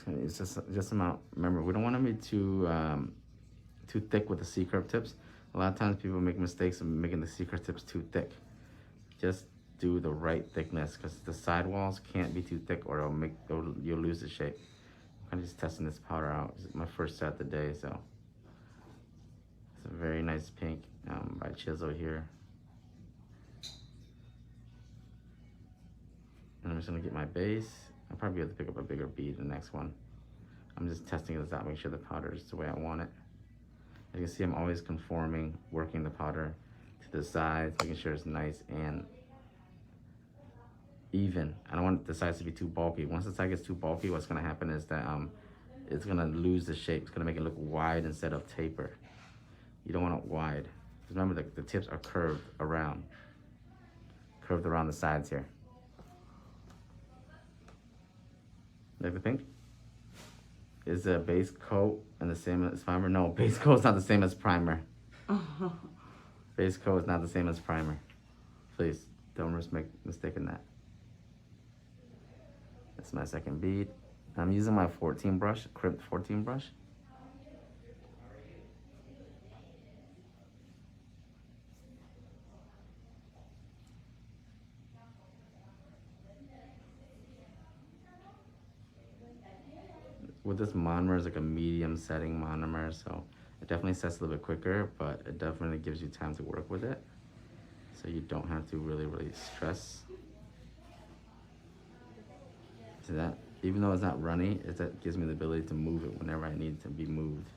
It's just amount. Remember, we don't want to be too thick with the C curve tips. A lot of times people make mistakes of making the C curve tips too thick. Just do the right thickness because the sidewalls can't be too thick or you'll lose the shape. I'm just testing this powder out. This is my first set of the day, so it's a very nice pink by Chisel here. And I'm just gonna get my base. I'll probably have to pick up a bigger bead the next one. I'm just testing this out, make sure the powder is the way I want it. As you can see, I'm always conforming, working the powder to the sides, making sure it's nice and even. I don't want the sides to be too bulky. Once the side gets too bulky, what's gonna happen is that it's gonna lose the shape. It's gonna make it look wide instead of taper. You don't want it wide. Because remember, the tips are curved around the sides here. Like the pink? Is the base coat and the same as primer? No, base coat is not the same as primer. Base coat is not the same as primer. Please, don't make a mistake in that. That's my second bead. I'm using my 14 brush, crimped 14 brush. With this monomer, it's like a medium setting monomer, so it definitely sets a little bit quicker, but it definitely gives you time to work with it. So you don't have to really stress. See that? Even though it's not runny, that gives me the ability to move it whenever I need it to be moved.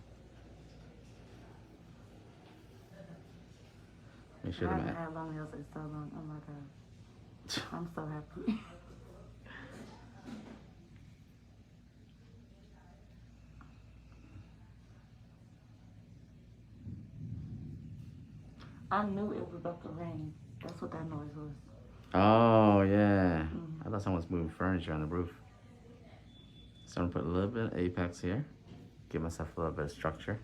Make sure that I haven't had long nails in so long. Oh my god. I'm so happy. I knew it was about to rain. That's what that noise was. Oh, yeah. I thought someone was moving furniture on the roof. So I'm gonna put a little bit of apex here. Give myself a little bit of structure.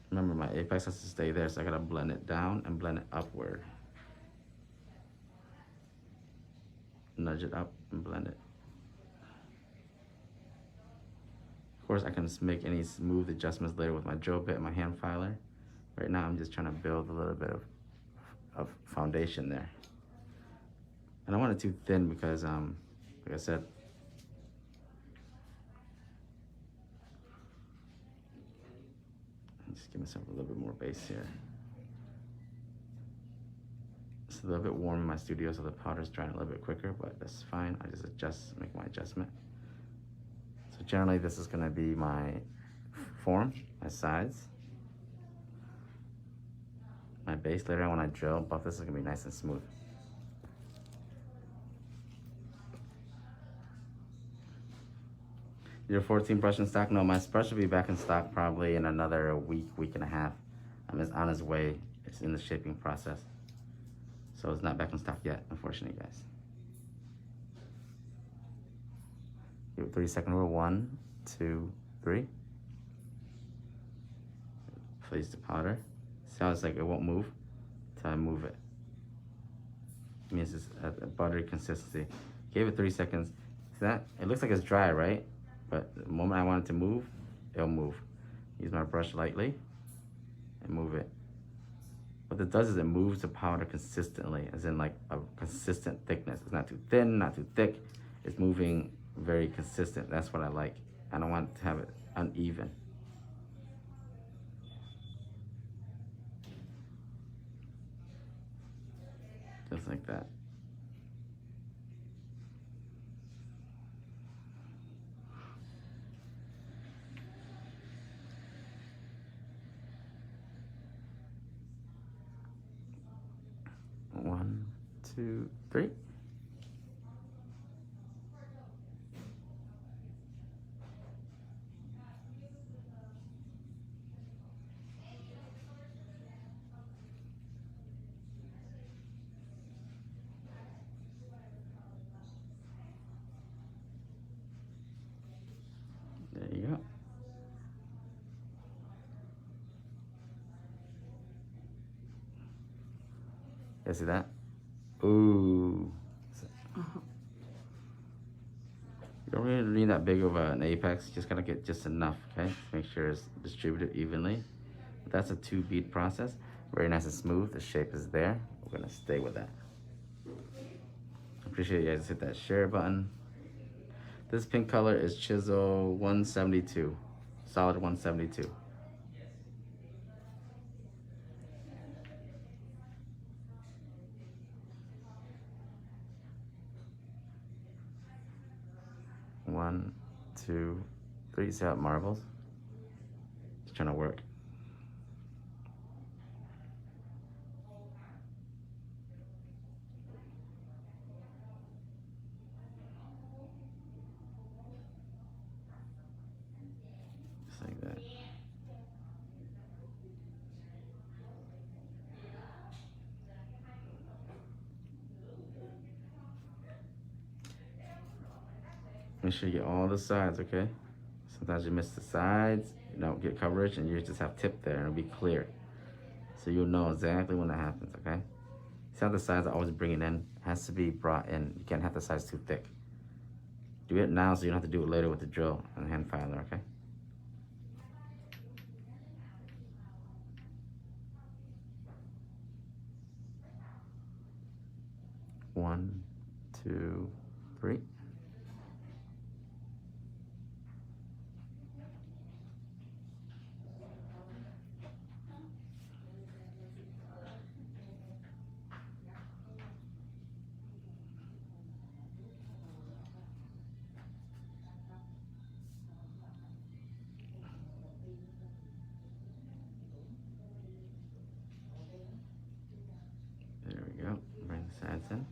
Remember, my apex has to stay there, so I gotta blend it down and blend it upward. Nudge it up and blend it. Of course, I can make any smooth adjustments later with my drill bit and my hand filer. Right now, I'm just trying to build a little bit of foundation there. I don't want it too thin because, like I said, just give myself a little bit more base here. It's a little bit warm in my studio, so the powder's drying a little bit quicker, but that's fine. I just make my adjustment. So generally, this is gonna be my form, my sides. My base later on when I drill, but this is gonna be nice and smooth. Your 14 brush in stock? No, my brush will be back in stock probably in another week and a half. It's on its way. It's in the shaping process. So it's not back in stock yet, unfortunately, guys. Give it 3-second rule. 1, 2, 3. Place the powder. See how it's like it won't move until I move it. It means it's a buttery consistency. Gave it 3 seconds. See that? It looks like it's dry, right? But the moment I want it to move, it'll move. Use my brush lightly and move it. What it does is it moves the powder consistently, as in like a consistent thickness. It's not too thin, not too thick. It's moving very consistent. That's what I like. I don't want to have it uneven. Just like that. One, 2, 3. There you go. You see that? Ooh. Don't really need that big of an apex. Just gotta get just enough, okay? Make sure it's distributed evenly. But that's a 2 bead process. Very nice and smooth. The shape is there. We're gonna stay with that. Appreciate you guys hit that share button. This pink color is Chisel 172, solid 172. One, two, three. See how it marbles? It's trying to work. Just like that. Make sure you get all the sides, okay? Sometimes you miss the sides, you don't get coverage, and you just have tip there, and it'll be clear. So you'll know exactly when that happens, okay? See how the sides are always bringing in? It has to be brought in. You can't have the sides too thick. Do it now so you don't have to do it later with the drill and the hand filer, okay? One, two, three. There we go. Bring the sides in.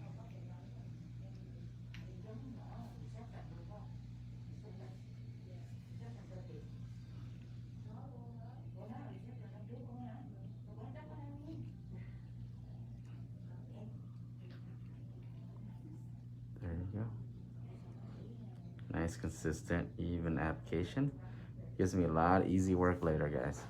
There you go. Nice, consistent, even application. Gives me a lot of easy work later, guys.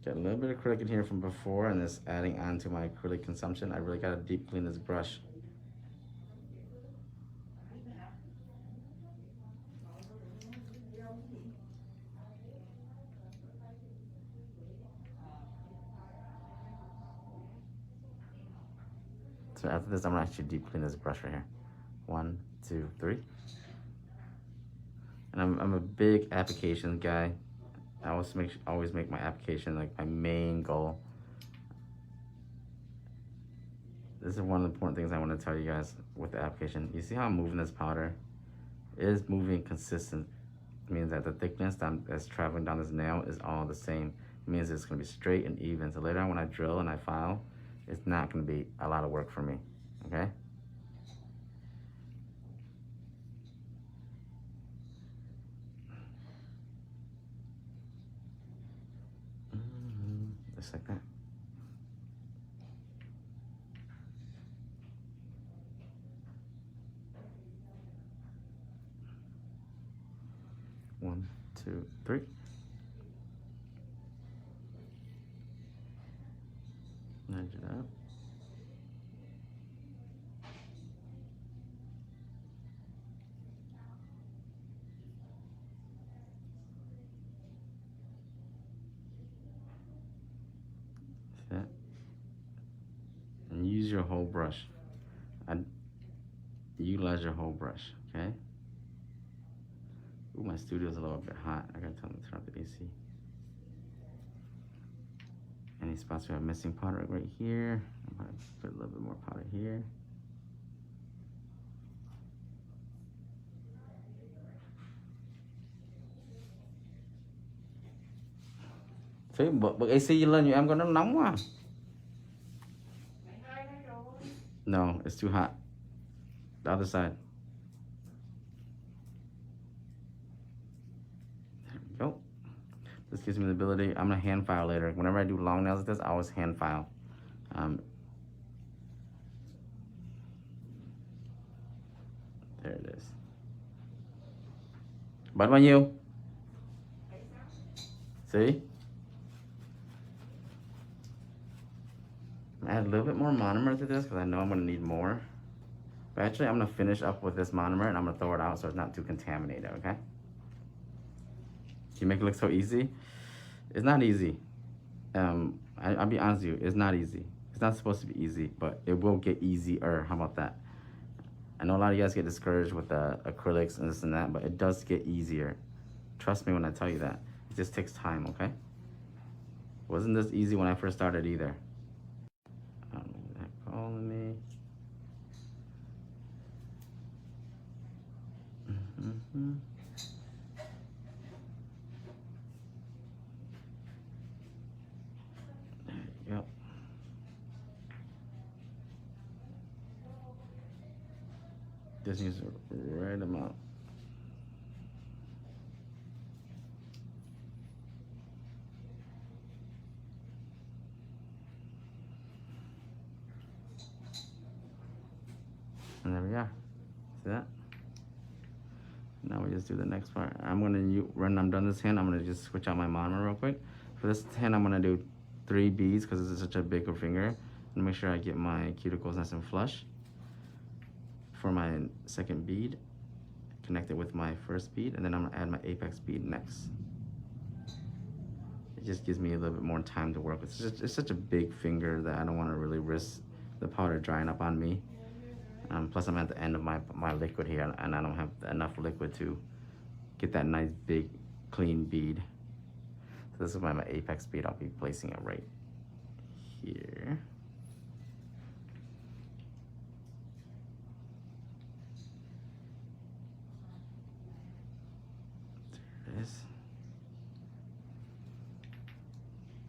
Got a little bit of acrylic in here from before, and this adding on to my acrylic consumption. I really gotta deep clean this brush. So after this, I'm gonna actually deep clean this brush right here. 1, 2, 3. And I'm a big application guy. I always make my application like my main goal. This is one of the important things I want to tell you guys with the application. You see how I'm moving this powder? It is moving consistent. It means that the thickness that's traveling down this nail is all the same. It means it's going to be straight and even. So later on when I drill and I file, it's not going to be a lot of work for me, okay? Just like that. One, two, three. Nudge it up. Set. And use your whole brush. Utilize your whole brush, okay? Ooh, my studio's a little bit hot. I gotta tell them to turn up the AC. Any spots we have missing powder right here. I'm gonna put a little bit more powder here. Thế bật AC lên thì em có nó nóng quá. No, it's too hot. The other side. There we go. This gives me the ability, I'm gonna hand file later. Whenever I do long nails like this, I always hand file. There it is. Bật bao nhiêu? See? Add a little bit more monomer to this because I know I'm gonna need more. But actually, I'm gonna finish up with this monomer and I'm gonna throw it out so it's not too contaminated, okay? You make it look so easy. It's not easy. I'll be honest with you, it's not easy. It's not supposed to be easy, but it will get easier. How about that? I know a lot of you guys get discouraged with the acrylics and this and that, but it does get easier. Trust me when I tell you that. It just takes time, okay? Wasn't this easy when I first started either. I don't know what they're calling me. Mm-hmm. There you go. Just use the right amount. And there we are. See that? Now we just do the next part. When I'm done this hand, I'm gonna just switch out my monomer real quick. For this hand, I'm gonna do 3 beads because this is such a bigger finger. And make sure I get my cuticles nice and flush. For my second bead, connect it with my first bead, and then I'm gonna add my apex bead next. It just gives me a little bit more time to work with. It's such a big finger that I don't wanna really risk the powder drying up on me. Plus I'm at the end of my liquid here and I don't have enough liquid to get that nice big clean bead. So this is my apex bead. I'll be placing it right here. There it is.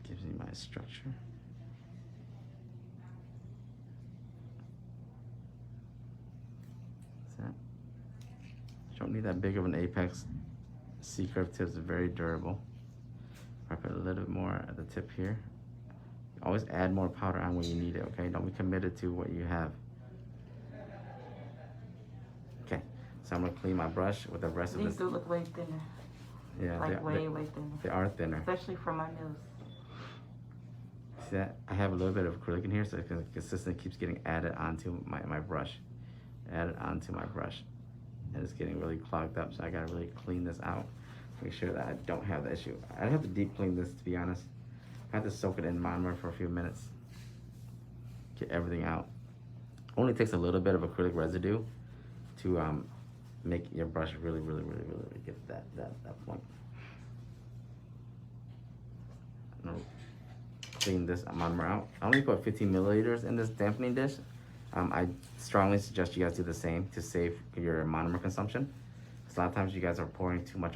Gives me my structure. Don't need that big of an apex. C-curve tip is very durable. I put a little bit more at the tip here. Always add more powder on when you need it, okay? Don't be committed to what you have. Okay, so I'm gonna clean my brush with the rest of this. These do look way thinner. Yeah, Like way thinner. They are thinner. Especially for my nails. See that? I have a little bit of acrylic in here so it consistently keeps getting added onto my brush. Added onto my brush. And it's getting really clogged up, so I gotta really clean this out. Make sure that I don't have the issue. I'd have to deep clean this, to be honest. I have to soak it in monomer for a few minutes. Get everything out. Only takes a little bit of acrylic residue to make your brush really get that point. I'm gonna clean this monomer out. I only put 15 milliliters in this dampening dish. I strongly suggest you guys do the same to save your monomer consumption. Because a lot of times you guys are pouring too much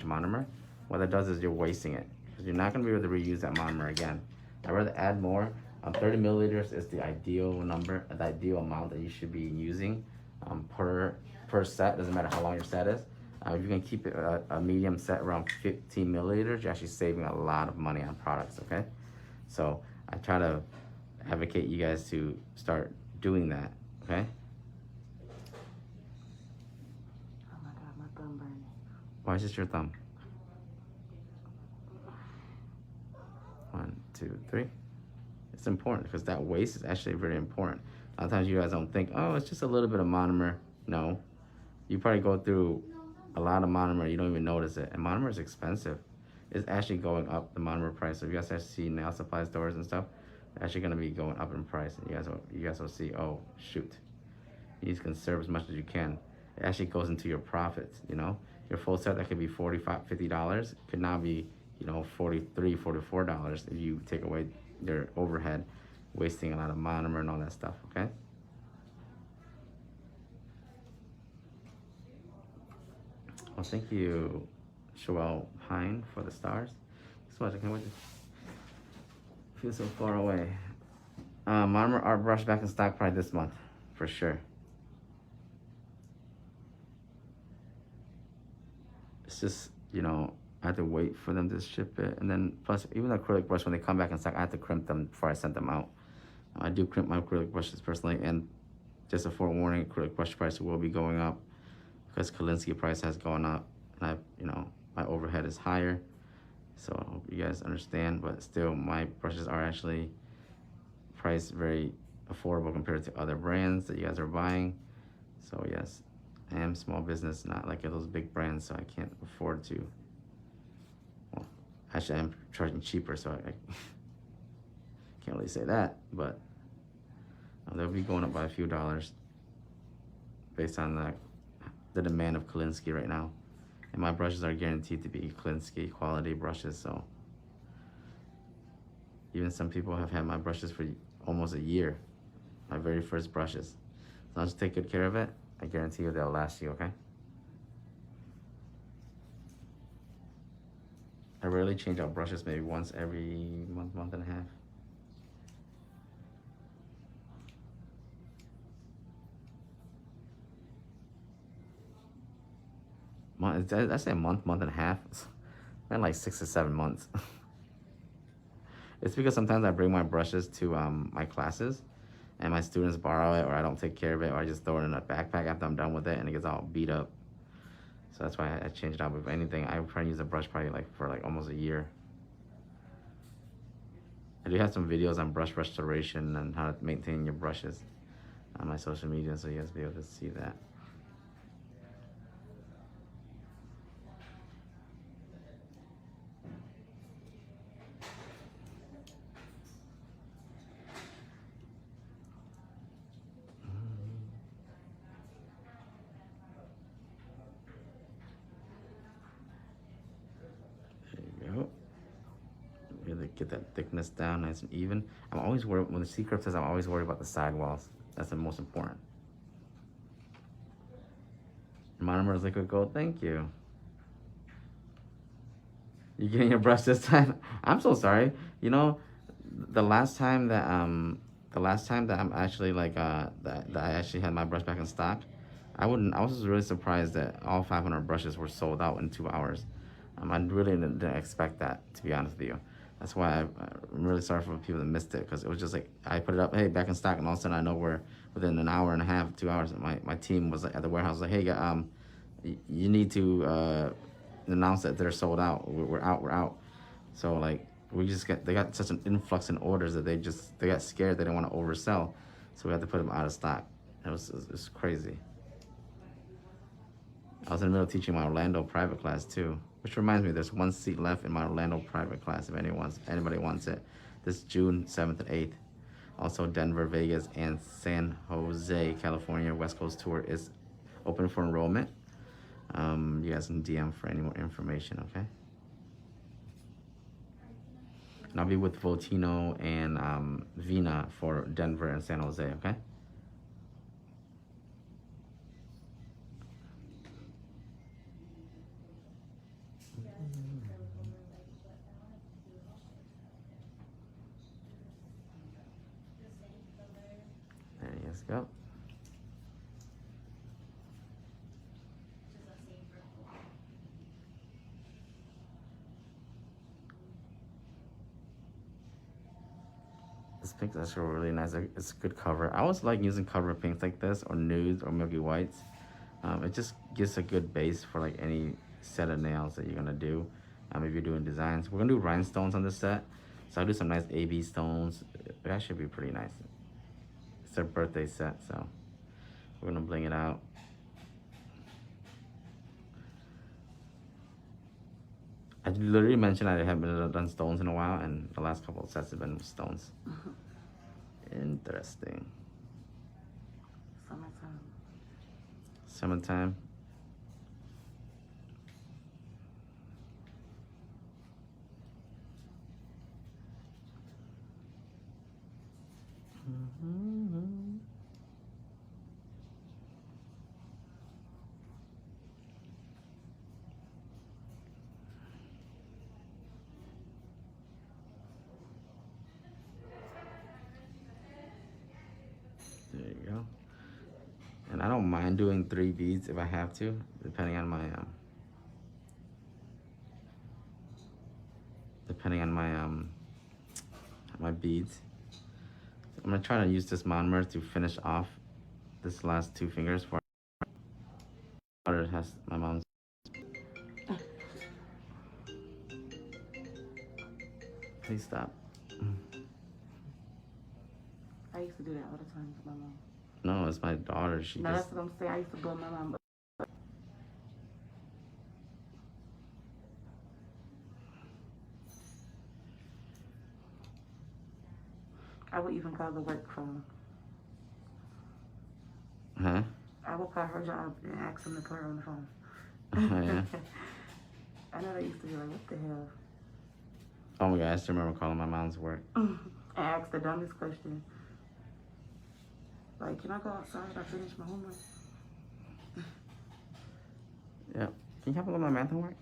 monomer. What that does is you're wasting it. Because you're not going to be able to reuse that monomer again. I'd rather add more. 30 milliliters is the ideal number, the ideal amount that you should be using per set. Doesn't matter how long your set is. If you can keep it a medium set around 15 milliliters, you're actually saving a lot of money on products, okay? So I try to advocate you guys to start doing that, okay? Oh my God, my thumb burning. Why is this your thumb? 1, 2, 3. It's important because that waste is actually very important. A lot of times you guys don't think, oh, it's just a little bit of monomer. No, you probably go through a lot of monomer, you don't even notice it. And monomer is expensive. It's actually going up, the monomer price. So if you guys actually see nail supply stores and stuff, actually going to be going up in price, and you guys will see, oh shoot, you need to conserve as much as you can. It actually goes into your profits. You know, your full set that could be $45, $50 could now be, you know, $43, $44 if you take away your overhead, wasting a lot of monomer and all that stuff. Okay. Well, thank you, Joelle Pine, for the stars. So much. I can't wait to feel so far away. Monomer art brush back in stock probably this month, for sure. It's just, you know, I have to wait for them to ship it. And then plus, even the acrylic brush, when they come back in stock, I have to crimp them before I send them out. I do crimp my acrylic brushes personally, and just a forewarning, acrylic brush price will be going up because Kolinsky price has gone up, and you know, my overhead is higher. So I hope you guys understand, but still my brushes are actually price very affordable compared to other brands that you guys are buying. So yes, I am small business, not like those big brands, so I can't afford to. Well, actually, I'm charging cheaper, so I can't really say that, but they'll be going up by a few dollars based on the demand of Kolinsky right now. And my brushes are guaranteed to be Kolinsky quality brushes, so even some people have had my brushes for almost a year. My very first brushes. As long as you take good care of it, I guarantee you they'll last you, okay? I rarely change out brushes, maybe once every month and a half. I say a month and a half. And like 6 to 7 months. It's because sometimes I bring my brushes to my classes, and my students borrow it, or I don't take care of it, or I just throw it in a backpack after I'm done with it, and it gets all beat up. So that's why I changed it out. But if anything, I try to use a brush probably for almost a year. I do have some videos on brush restoration and how to maintain your brushes on my social media, so you guys will be able to see that. There you go. Really get that thickness down nice and even. I'm always worried, when the C-curve says, I'm always worried about the sidewalls. That's the most important. Monomer liquid gold, thank you. You getting your brush this time? I'm so sorry. You know, the last time that I'm actually that I actually had my brush back in stock, I was really surprised that all 500 brushes were sold out in 2 hours. I really didn't expect that, to be honest with you. That's why I'm really sorry for people that missed it, because it was just like I put it up, hey, back in stock, and all of a sudden I know we're within an hour and a half, 2 hours. My team was at the warehouse like, hey, you need to announce that they're sold out. We're out. So like they got such an influx in orders that they got scared. They didn't want to oversell, so we had to put them out of stock. It was crazy. I was in the middle of teaching my Orlando private class too, which reminds me, there's 1 seat left in my Orlando private class if anybody wants it. This June 7th and 8th. Also, Denver, Vegas, and San Jose, California West Coast tour is open for enrollment. You guys can DM for any more information, okay? And I'll be with Voltino and Vina for Denver and San Jose, okay? There you guys go. This pink's actually really nice. It's a good cover. I always like using cover pinks like this, or nudes, or milky whites. It just gives a good base for like any set of nails that you're gonna do. If you're doing designs, we're gonna do rhinestones on this set, so I'll do some nice AB stones. That should be pretty nice. It's their birthday set, so we're gonna bling it out. I literally mentioned I haven't done stones in a while, and the last couple of sets have been stones. Interesting. Summertime. There you go. And I don't mind doing 3 beads if I have to, depending on my my beads. I'm gonna try to use this monomer to finish off this last 2 fingers for it has my mom's. Please stop. I used to do that all the time with my mom. No, it's my daughter. She No, just. that's what I'm saying. I used to blow my mom. I would even call the work phone. Huh? I would call her job and ask them to put her on the phone. Oh, yeah. I know they used to be like, what the hell? Oh my god, I still remember calling my mom's work. And ask the dumbest question. Like, can I go outside? I finished my homework. Yeah. Can you help me with my math homework?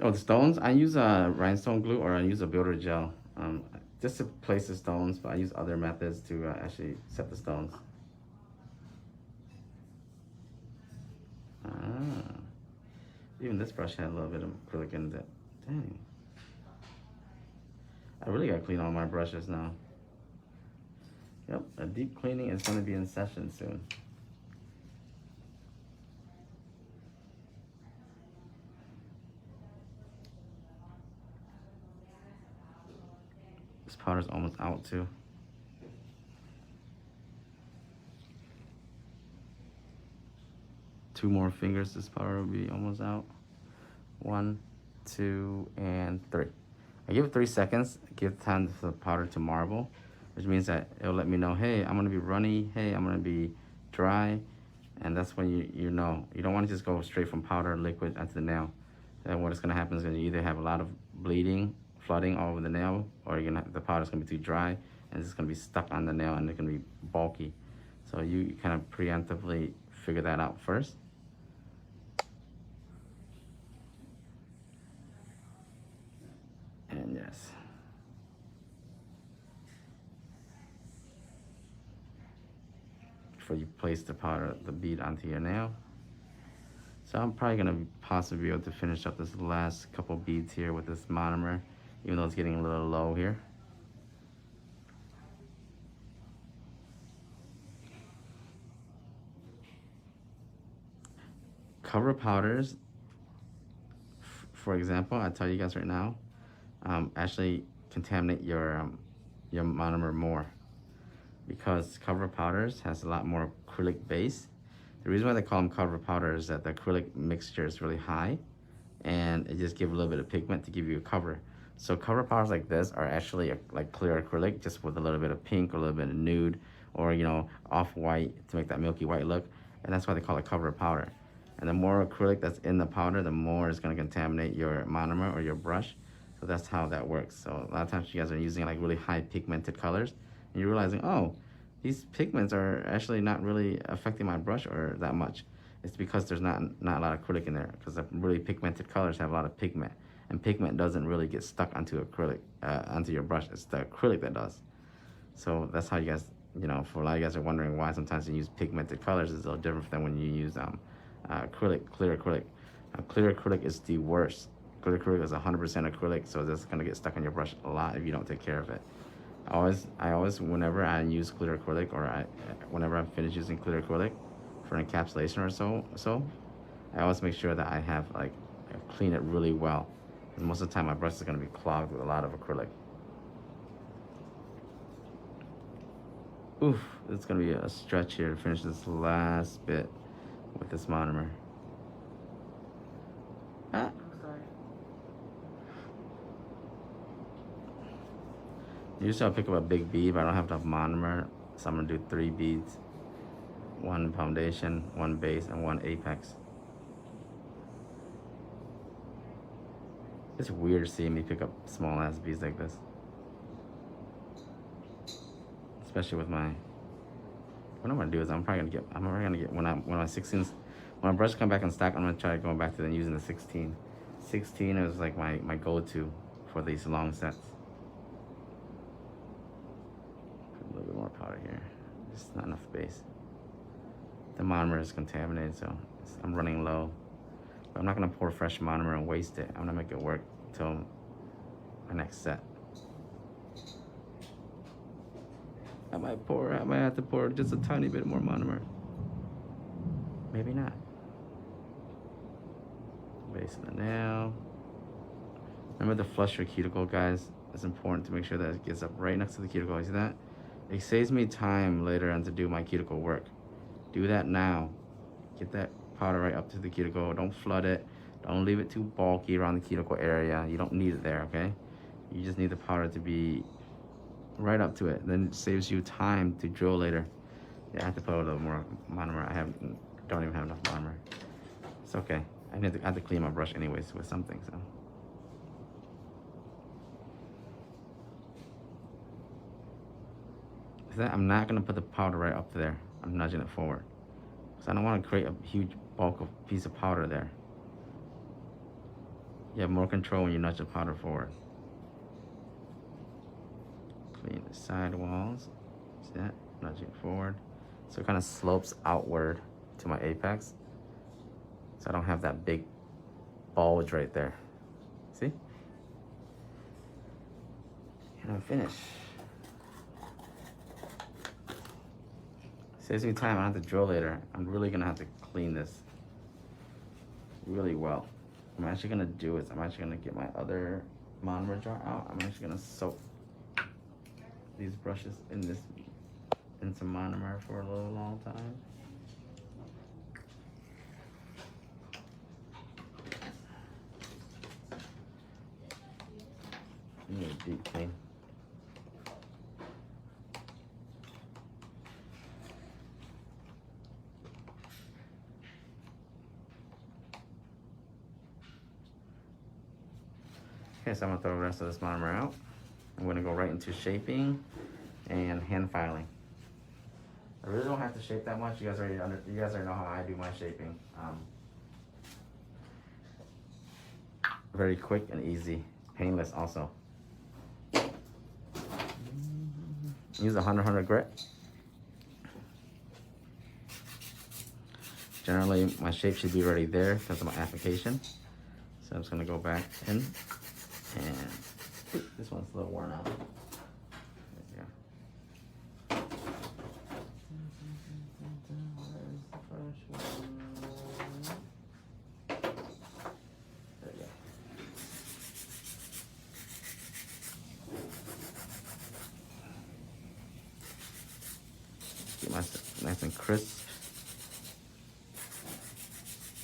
Oh, the stones? I use rhinestone glue or I use a builder gel. Just to place the stones, but I use other methods to actually set the stones. Ah. Even this brush had a little bit of acrylic in it. Dang. I really gotta clean all my brushes now. Yep, a deep cleaning is gonna be in session soon. This powder's almost out too. Two more fingers, this powder will be almost out. 1, 2, and 3. I give it 3 seconds, give time for the powder to marble, which means that it'll let me know, hey, I'm gonna be runny, hey, I'm gonna be dry, and that's when you know. You don't wanna just go straight from powder liquid onto the nail. Then what is gonna happen is gonna either have a lot of bleeding, flooding all over the nail, or the powder's gonna be too dry, and it's gonna be stuck on the nail and it's gonna be bulky. So you kind of preemptively figure that out first. And yes. Before you place the powder, the bead onto your nail. So I'm probably gonna possibly be able to finish up this last couple beads here with this monomer, even though it's getting a little low here. Cover powders, for example, I tell you guys right now, actually contaminate your monomer more, because cover powders has a lot more acrylic base. The reason why they call them cover powder is that the acrylic mixture is really high, and it just gives a little bit of pigment to give you a cover. So cover powders like this are actually like clear acrylic, just with a little bit of pink, or a little bit of nude, or off-white to make that milky white look, and that's why they call it cover powder. And the more acrylic that's in the powder, the more it's going to contaminate your monomer or your brush. So that's how that works. So a lot of times you guys are using like really high pigmented colors, and you're realizing, oh, these pigments are actually not really affecting my brush or that much. It's because there's not a lot of acrylic in there, because the really pigmented colors have a lot of pigment, and pigment doesn't really get stuck onto acrylic, onto your brush. It's the acrylic that does. So that's how you guys, for a lot of you guys are wondering why sometimes you use pigmented colors is a little different than when you use acrylic, clear acrylic. Clear acrylic is the worst. Clear acrylic is 100% acrylic, so that's gonna get stuck on your brush a lot if you don't take care of it. I always, whenever I use clear acrylic, or whenever I'm finished using clear acrylic for encapsulation or so, I always make sure that I clean it really well. Because most of the time my brush is gonna be clogged with a lot of acrylic. Oof, it's gonna be a stretch here to finish this last bit with this monomer. I'm sorry. Usually I'll pick up a big bead, but I don't have enough monomer, so I'm gonna do 3 beads. 1 foundation, 1 base, and 1 apex. It's weird seeing me pick up small ass beads like this. Especially with my, what I'm gonna do is I'm probably gonna get, when my 16s, when my brush come back in stock, I'm gonna try going back to then using the 16. 16 is like my go-to for these long sets. Put a little bit more powder here. Just not enough base. The monomer is contaminated, so I'm running low. But I'm not gonna pour fresh monomer and waste it. I'm gonna make it work till my next set. I might have to pour just a tiny bit more monomer. Maybe not. Base of the nail. Remember to flush your cuticle, guys, It's important to make sure that it gets up right next to the cuticle. You see that? It saves me time later on to do my cuticle work. Do that now. Get that powder right up to the cuticle. Don't flood it. Don't leave it too bulky around the cuticle area. You don't need it there, okay? You just need the powder to be right up to it. Then it saves you time to drill later. Yeah, I have to put a little more monomer. Don't even have enough monomer. It's okay. I have to clean my brush anyways with something, so. That I'm not gonna put the powder right up there. I'm nudging it forward. So I don't want to create a huge bulk of piece of powder there. You have more control when you nudge the powder forward. Clean the side walls. See that? Nudging forward. So it kind of slopes outward to my apex. So I don't have that big bulge right there. See? And I'm finished. Saves me time. I don't have to drill later. I'm really gonna have to clean this really well. I'm actually gonna do is I'm actually gonna get my other monomer jar out. I'm actually gonna soak these brushes in some monomer for a little long time. I need a deep clean. Okay, so I'm gonna throw the rest of this monomer out. I'm gonna go right into shaping and hand filing. I really don't have to shape that much. You guys already know how I do my shaping. Very quick and easy, painless also. Use a 100 grit. Generally, my shape should be already there because of my application. So I'm just gonna go back in. And this one's a little worn out. There you go. There you go. Get my nice and crisp.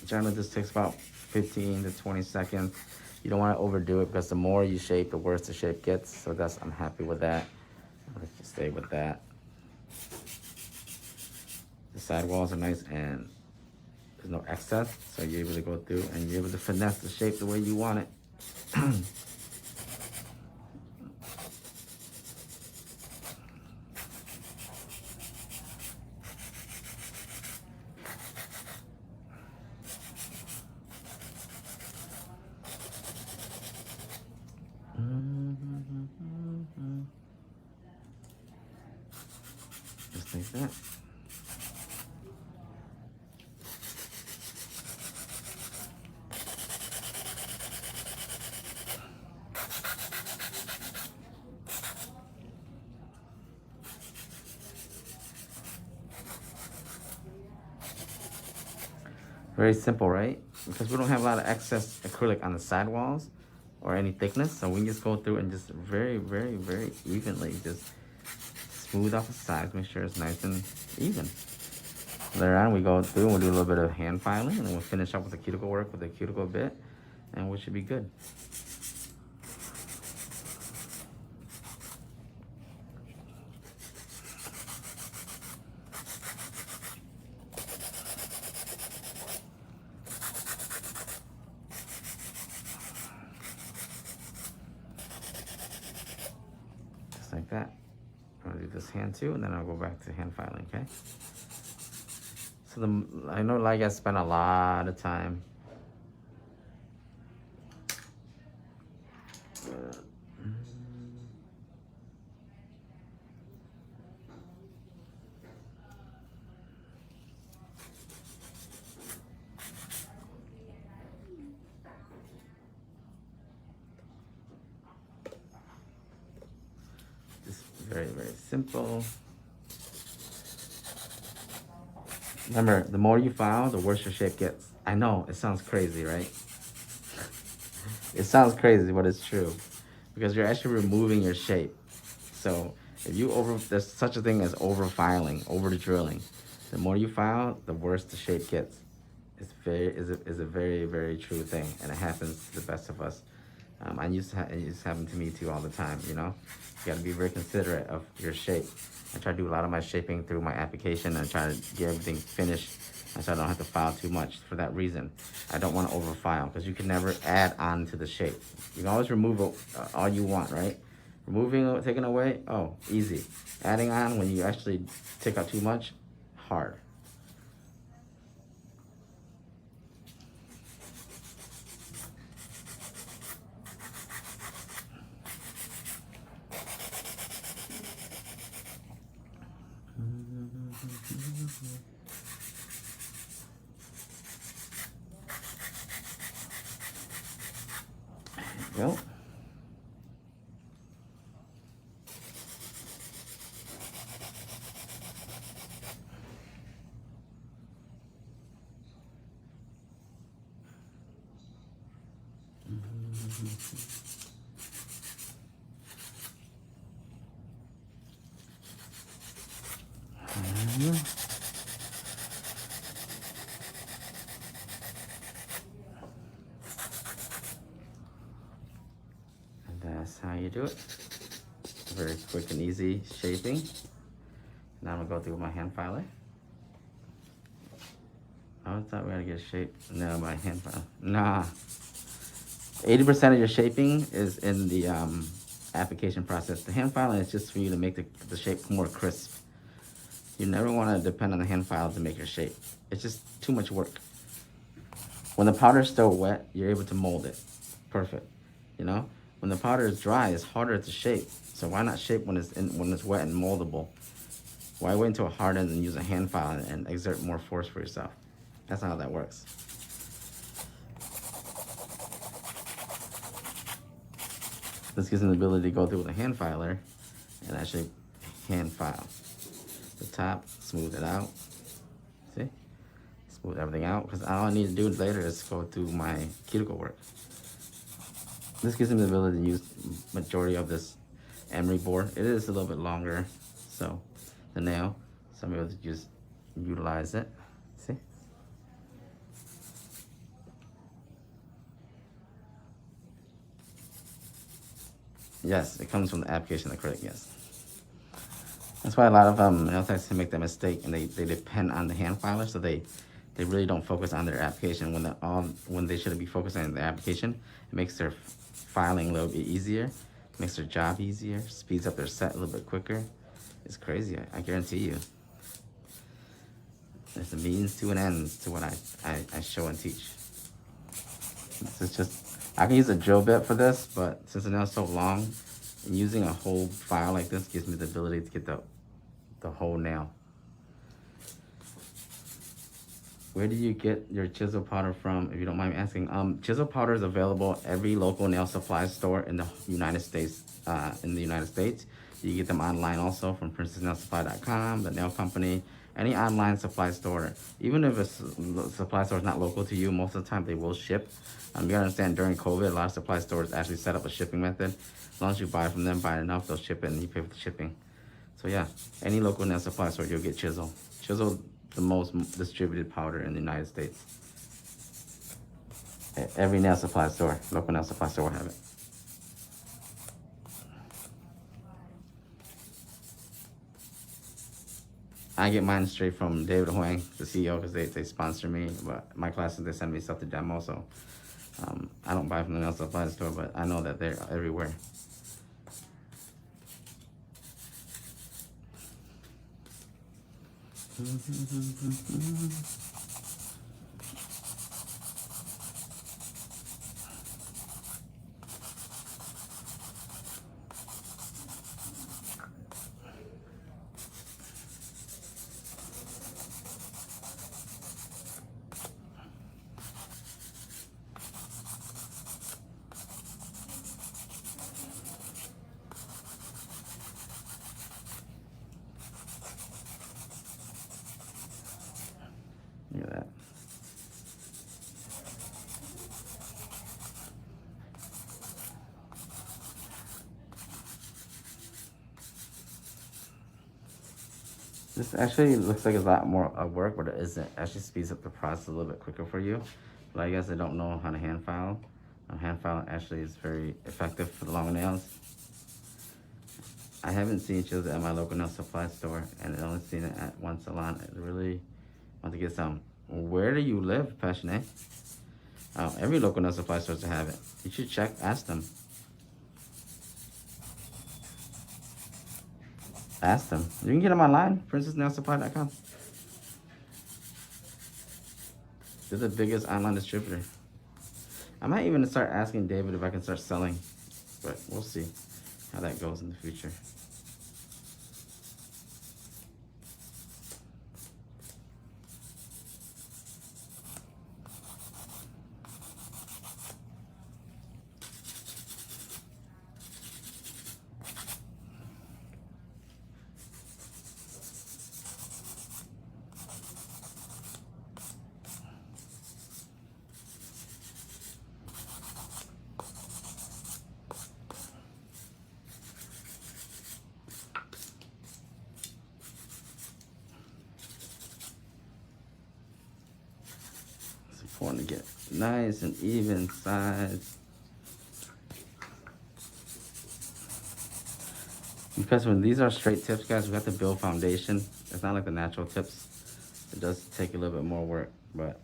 Generally, this takes about 15 to 20 seconds. You don't want to overdo it because the more you shape, the worse the shape gets. So I'm happy with that. Let's just stay with that. The side walls are nice and there's no excess. So you're able to go through and you're able to finesse the shape the way you want it. Just like that. Very simple, right? Because we don't have a lot of excess acrylic on the side walls or any thickness, so we can just go through and just very, very, very evenly just smooth off the sides, make sure it's nice and even. Later on, we go through and we'll do a little bit of hand filing, and then we'll finish up with the cuticle work with the cuticle bit, and we should be good. Like that. I'm gonna do this hand too, and then I'll go back to hand filing, okay? So I know like I spent a lot of time very, very simple. Remember, the more you file, the worse your shape gets. I know, it sounds crazy, right? It sounds crazy, but it's true. because you're actually removing your shape. So if you there's such a thing as over filing, over drilling. The more you file, the worse the shape gets. Is a very, very true thing, and it happens to the best of us. It used to happen to me too all the time. You know, you got to be very considerate of your shape. I try to do a lot of my shaping through my application and try to get everything finished, so I don't have to file too much. For that reason, I don't want to over file, because you can never add on to the shape. You can always remove all you want, right? Removing, taking away, oh, easy. Adding on, when you actually take out too much, hard. There you go. And that's how you do it. Very quick and easy shaping. Now I'm gonna go through with my hand filer. I thought we had to get shaped. No, my hand filer. Nah. 80% of your shaping is in the application process. The hand filing is just for you to make the shape more crisp. You never want to depend on the hand file to make your shape. It's just too much work. When the powder is still wet, you're able to mold it. Perfect. You know? When the powder is dry, it's harder to shape. So why not shape when it's wet and moldable? Why wait until it hardens and use a hand file and exert more force for yourself? That's not how that works. This gives them the ability to go through with a hand filer and actually hand file. The top, smooth it out. See? Smooth everything out, because all I need to do later is go through my cuticle work. This gives them the ability to use majority of this emery board. It is a little bit longer, so the nail, so I'm able to just utilize it. See? Yes, it comes from the application Acrylic, yes. That's why a lot of nail techs make that mistake, and they depend on the hand filer, so they really don't focus on their application when they should be focusing on the application. It makes their filing a little bit easier, makes their job easier, speeds up their set a little bit quicker. It's crazy, I guarantee you. There's a means to an end to what I show and teach. It's just, I can use a drill bit for this, but since the nail's so long, using a whole file like this gives me the ability to get the whole nail. Where do you get your chisel powder from, if you don't mind me asking? Chisel powder is available at every local nail supply store in the United States. You get them online also from princessnailsupply.com, the nail company, any online supply store. Even if a supply store is not local to you, most of the time they will ship. You gotta understand, during COVID, a lot of supply stores actually set up a shipping method. As long as you buy from them, buy enough, they'll ship it and you pay for the shipping. So yeah, any local nail supply store, you'll get chisel. Chisel, the most distributed powder in the United States. Every nail supply store, local nail supply store will have it. I get mine straight from David Huang, the CEO, because they sponsor me. But my classes, they send me stuff to demo, so I don't buy from the nail supply store, but I know that they're everywhere. This actually looks like it's a lot more work, but it isn't. It actually speeds up the process a little bit quicker for you. But I guess I don't know how to hand file. Hand file actually is very effective for the long nails. I haven't seen Chills at my local nail supply store, and I only seen it at one salon. I really want to get some. Where do you live, Passionate? Every local nail supply store to have it. You should check, ask them. Ask them. You can get them online, princessnailsupply.com. They're the biggest online distributor. I might even start asking David if I can start selling, but we'll see how that goes in the future. It's important to get nice and even sides. Because when these are straight tips, guys, we have to build foundation. It's not like the natural tips. It does take a little bit more work, but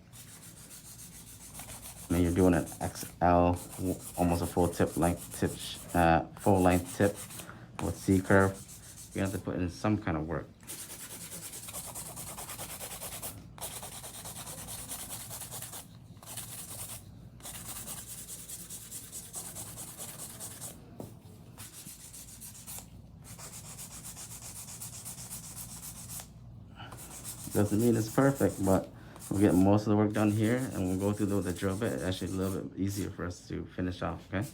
when you're doing an XL, almost a full tip length tip, full length tip with C curve, you have to put in some kind of work. Doesn't mean it's perfect, but we'll get most of the work done here, and we'll go through the drill bit. It's actually a little bit easier for us to finish off, okay?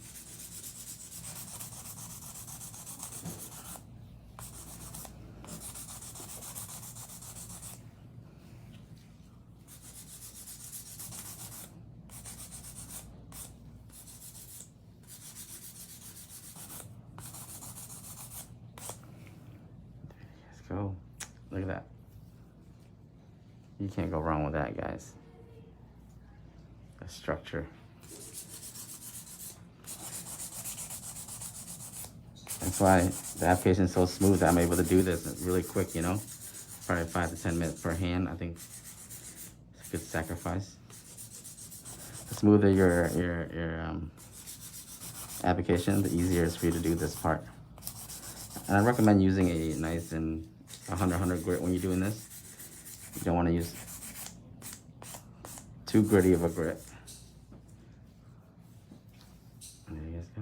Let's go. Look at that. You can't go wrong with that, guys. The structure. That's why the application is so smooth that I'm able to do this really quick, you know? Probably 5 to 10 minutes per hand. I think it's a good sacrifice. The smoother your application, the easier it is for you to do this part. And I recommend using a nice and 100 grit when you're doing this. You don't want to use too gritty of a grit. And there you guys go.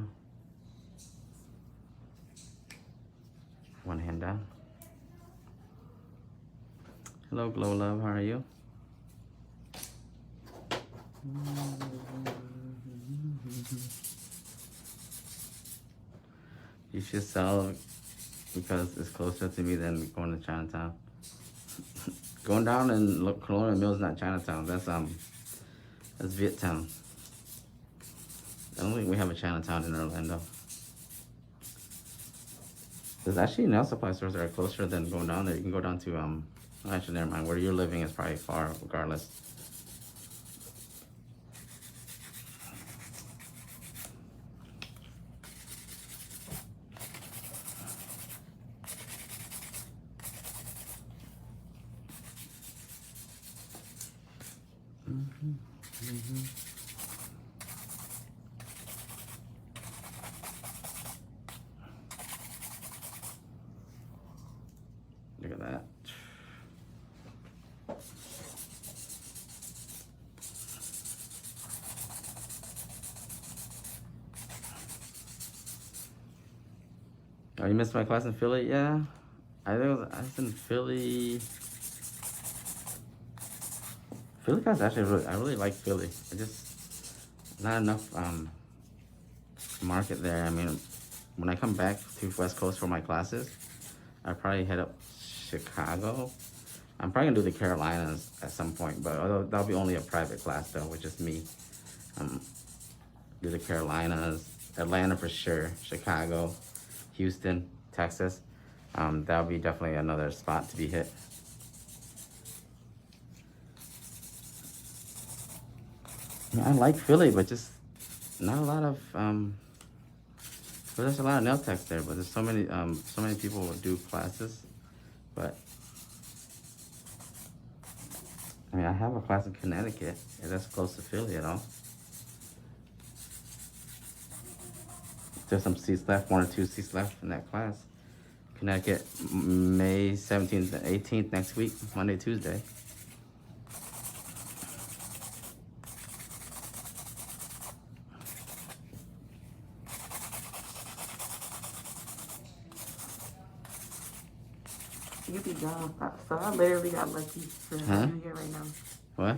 One hand down. Hello, Glow Love. How are you? You should sell because it's closer to me than going to Chinatown. Going down in Colonial Mills is not Chinatown. That's Viet Town. I don't think we have a Chinatown in Orlando. There's actually nail supply stores that are closer than going down there. You can go down to actually never mind. Where you're living is probably far regardless. Look at that. Oh, you missed my class in Philly? Yeah. I was in Philly. Philly class actually I really like Philly. I just not enough market there. I mean, when I come back to West Coast for my classes, I probably head up Chicago. I'm probably gonna do the Carolinas at some point, but that'll be only a private class though, which is me. Do the Carolinas, Atlanta for sure, Chicago, Houston, Texas. That would be definitely another spot to be hit. I mean, I like Philly, but just not a lot of well, there's a lot of nail techs there, but there's so many people who do classes. But I mean, I have a class in Connecticut, and that's close to Philly at all. There's some seats left, 1 or 2 seats left in that class. Connecticut, May 17th and 18th next week, Monday, Tuesday. You be gone. So I literally got lucky to have you here right now. What?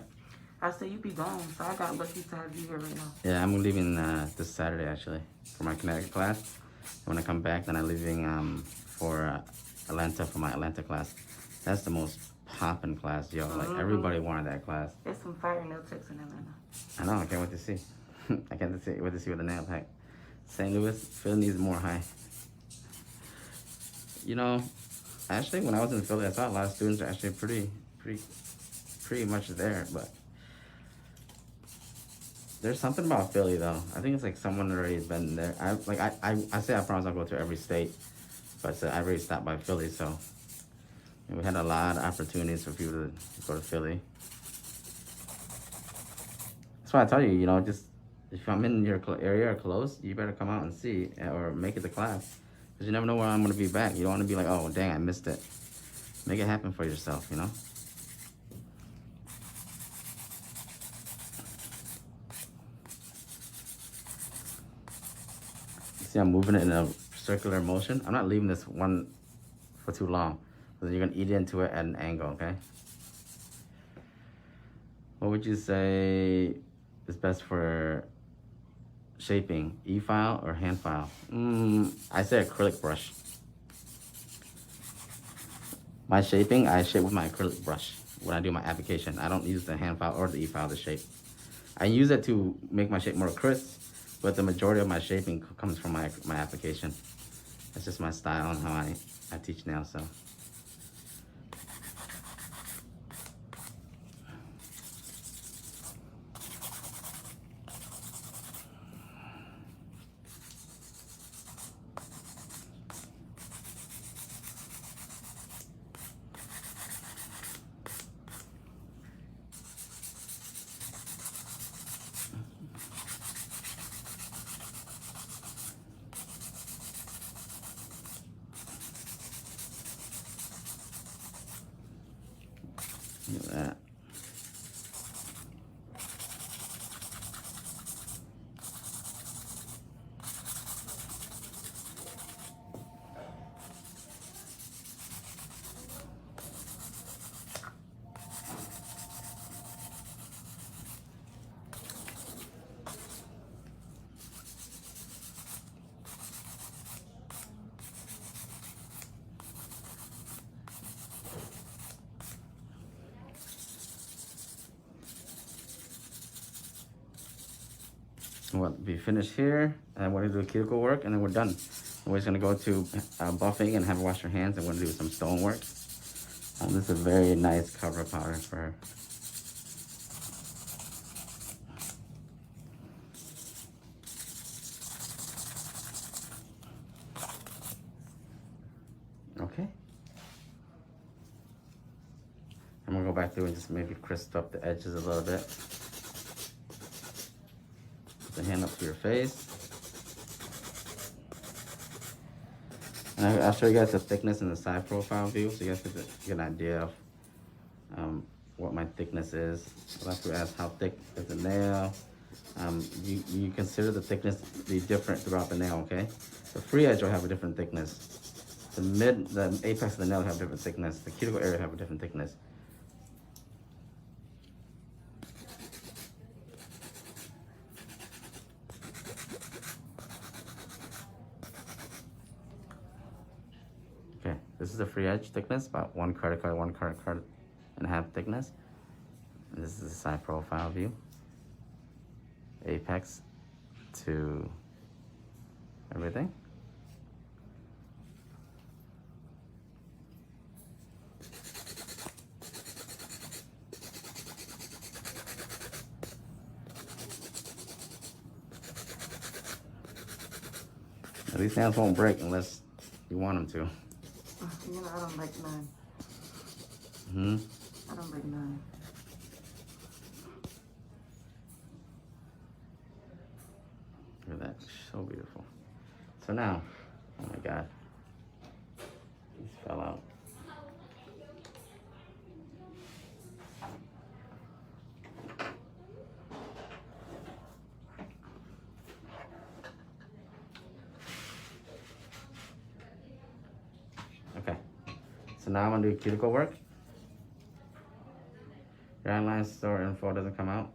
I said you be gone, so I got lucky to have you here right now. Yeah, I'm leaving this Saturday actually for my Connecticut class. When I come back, then I'm leaving for Atlanta for my Atlanta class. That's the most poppin' class, yo. Like everybody wanted that class. There's some fire nail techs in Atlanta. I know. I can't wait to see. I can't wait to see what the nail tech. St. Louis, Philly needs more high. You know, actually, when I was in Philly, I saw a lot of students are actually pretty much there. But there's something about Philly, though. I think it's like someone already has been there. I say I promise I'll go to every state, but I already stopped by Philly, so we had a lot of opportunities for people to go to Philly. That's why I tell you, you know, just if I'm in your area or close, you better come out and see or make it to class. Because you never know when I'm going to be back. You don't want to be like, oh, dang, I missed it. Make it happen for yourself, you know? See, I'm moving it in a circular motion. I'm not leaving this one for too long. Because you're going to eat into it at an angle, okay? What would you say is best for shaping, e-file or hand file? I say acrylic brush. My shaping, I shape with my acrylic brush when I do my application. I don't use the hand file or the e-file to shape. I use it to make my shape more crisp, but the majority of my shaping comes from my application. That's just my style and how I teach now, so. Look at that. We'll be finished here, and we're gonna do cuticle work, and then we're done. We're just gonna go to buffing and have her wash her hands, and we're gonna do some stone work. This is a very nice cover powder for her. Okay. I'm gonna go back through and just maybe crisp up the edges a little bit. The hand up to your face. And I'll show you guys the thickness in the side profile view so you guys get an idea of what my thickness is. I'll have to ask how thick is the nail. You consider the thickness to be different throughout the nail, okay? The free edge will have a different thickness. The apex of the nail will have a different thickness. The cuticle area will have a different thickness. This is the free edge thickness, about 1 credit card and a half thickness. And this is the side profile view. Apex to everything. These nails won't break unless you want them to. You know, I don't like none. I don't like none. Look at that, so beautiful. So now, oh my God, these fell out. Okay, so now I'm gonna do cuticle work. Your online store info doesn't come out.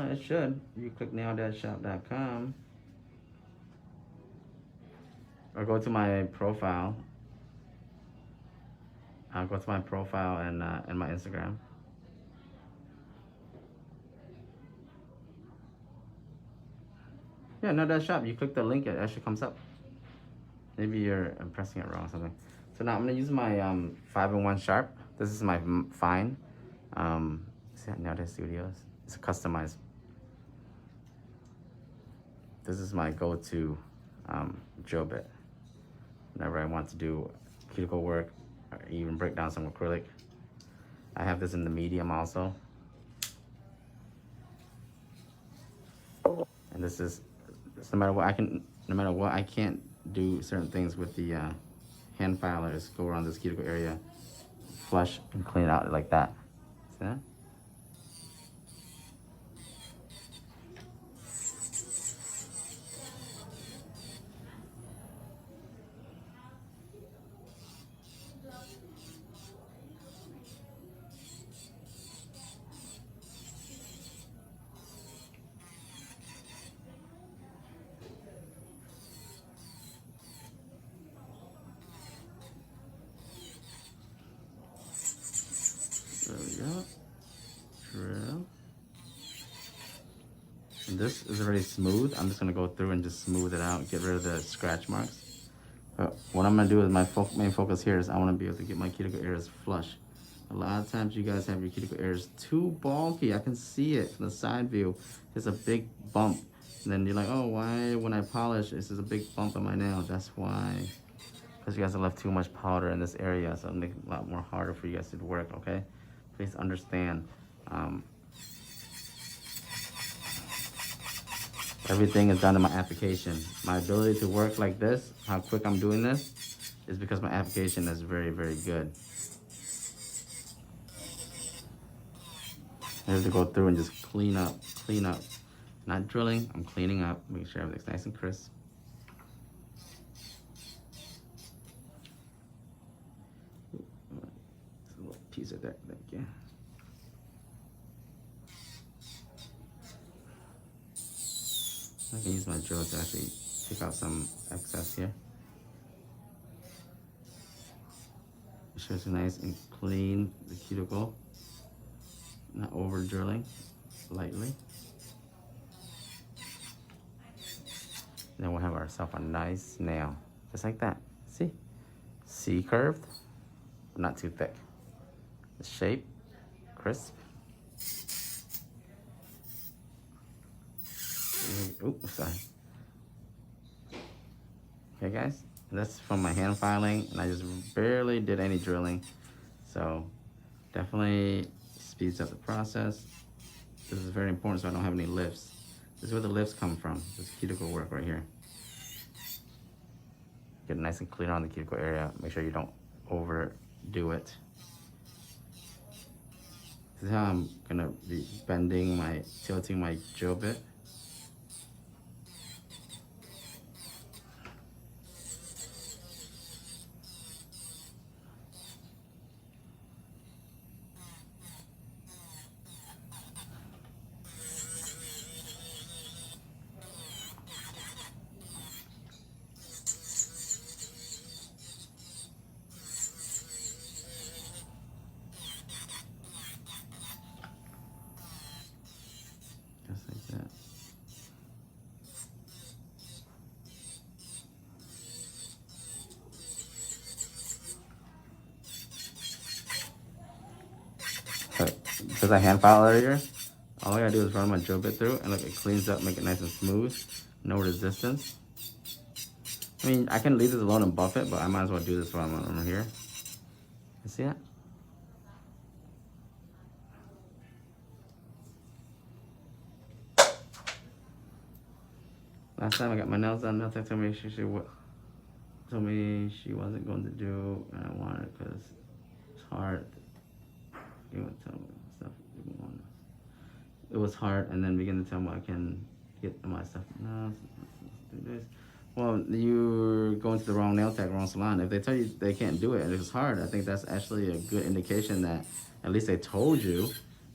It should. You click nail-shop.com or go to my profile. I'll go to my profile and my Instagram. Yeah, nail-shop. You click the link, it actually comes up. Maybe you're pressing it wrong or something. So now I'm gonna use my 5-in-1 sharp. This is my fine. See at Nail Studios. It's a customized. This is my go-to drill bit whenever I want to do cuticle work or even break down some acrylic. I have this in the medium also. And this is, no matter what I can't do certain things with the hand filer. Just go around this cuticle area, flush and clean it out like that. See that? There we go. Drill. And this is already smooth. I'm just gonna go through and just smooth it out, get rid of the scratch marks. But what I'm gonna do is my main focus here is I wanna be able to get my cuticle areas flush. A lot of times you guys have your cuticle areas too bulky. I can see it from the side view. There's a big bump. And then you're like, oh, why when I polish, this is a big bump on my nail. That's why. Because you guys have left too much powder in this area, so it'll make it a lot more harder for you guys to work, okay? Please understand. Everything is done in my application. My ability to work like this, how quick I'm doing this, is because my application is very, very good. I have to go through and just clean up. Not drilling, I'm cleaning up, make sure everything's nice and crisp. There's a little piece of that, thank you. I can use my drill to actually take out some excess here. Make sure it's nice and clean, the cuticle. Not over drilling, lightly. Then we'll have ourselves a nice nail, just like that. See? C curved, but not too thick. The shape, crisp. Oops, sorry. Okay, guys, that's from my hand filing, and I just barely did any drilling, so definitely speeds up the process. This is very important so I don't have any lifts. This is where the lifts come from, this cuticle work right here. Get nice and clear on the cuticle area. Make sure you don't overdo it. This is how I'm gonna be tilting my drill bit. Just like that. But because I hand file earlier, all I gotta do is run my drill bit through and look, it cleans up, make it nice and smooth. No resistance. I mean, I can leave this alone and buff it, but I might as well do this while I'm here. You see it? Last time I got my nails done, Nail Tech told me told me she wasn't going to do, and I wanted because it's hard. You would tell me stuff. It was hard, and then begin to tell me I can get my stuff. No, let's do this. Well, you're going to the wrong nail tech, wrong salon. If they tell you they can't do it and it's hard, I think that's actually a good indication that at least they told you,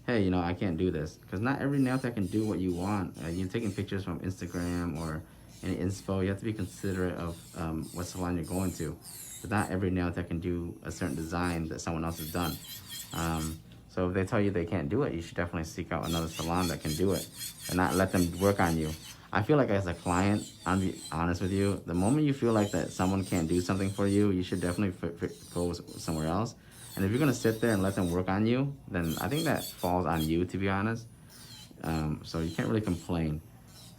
hey, you know, I can't do this. Because not every nail tech can do what you want. You're taking pictures from Instagram or any inspo. You have to be considerate of what salon you're going to. But not every nail tech can do a certain design that someone else has done. So if they tell you they can't do it, you should definitely seek out another salon that can do it and not let them work on you. I feel like as a client, I'll be honest with you, the moment you feel like that someone can't do something for you, you should definitely go somewhere else. And if you're gonna sit there and let them work on you, then I think that falls on you, to be honest. So you can't really complain.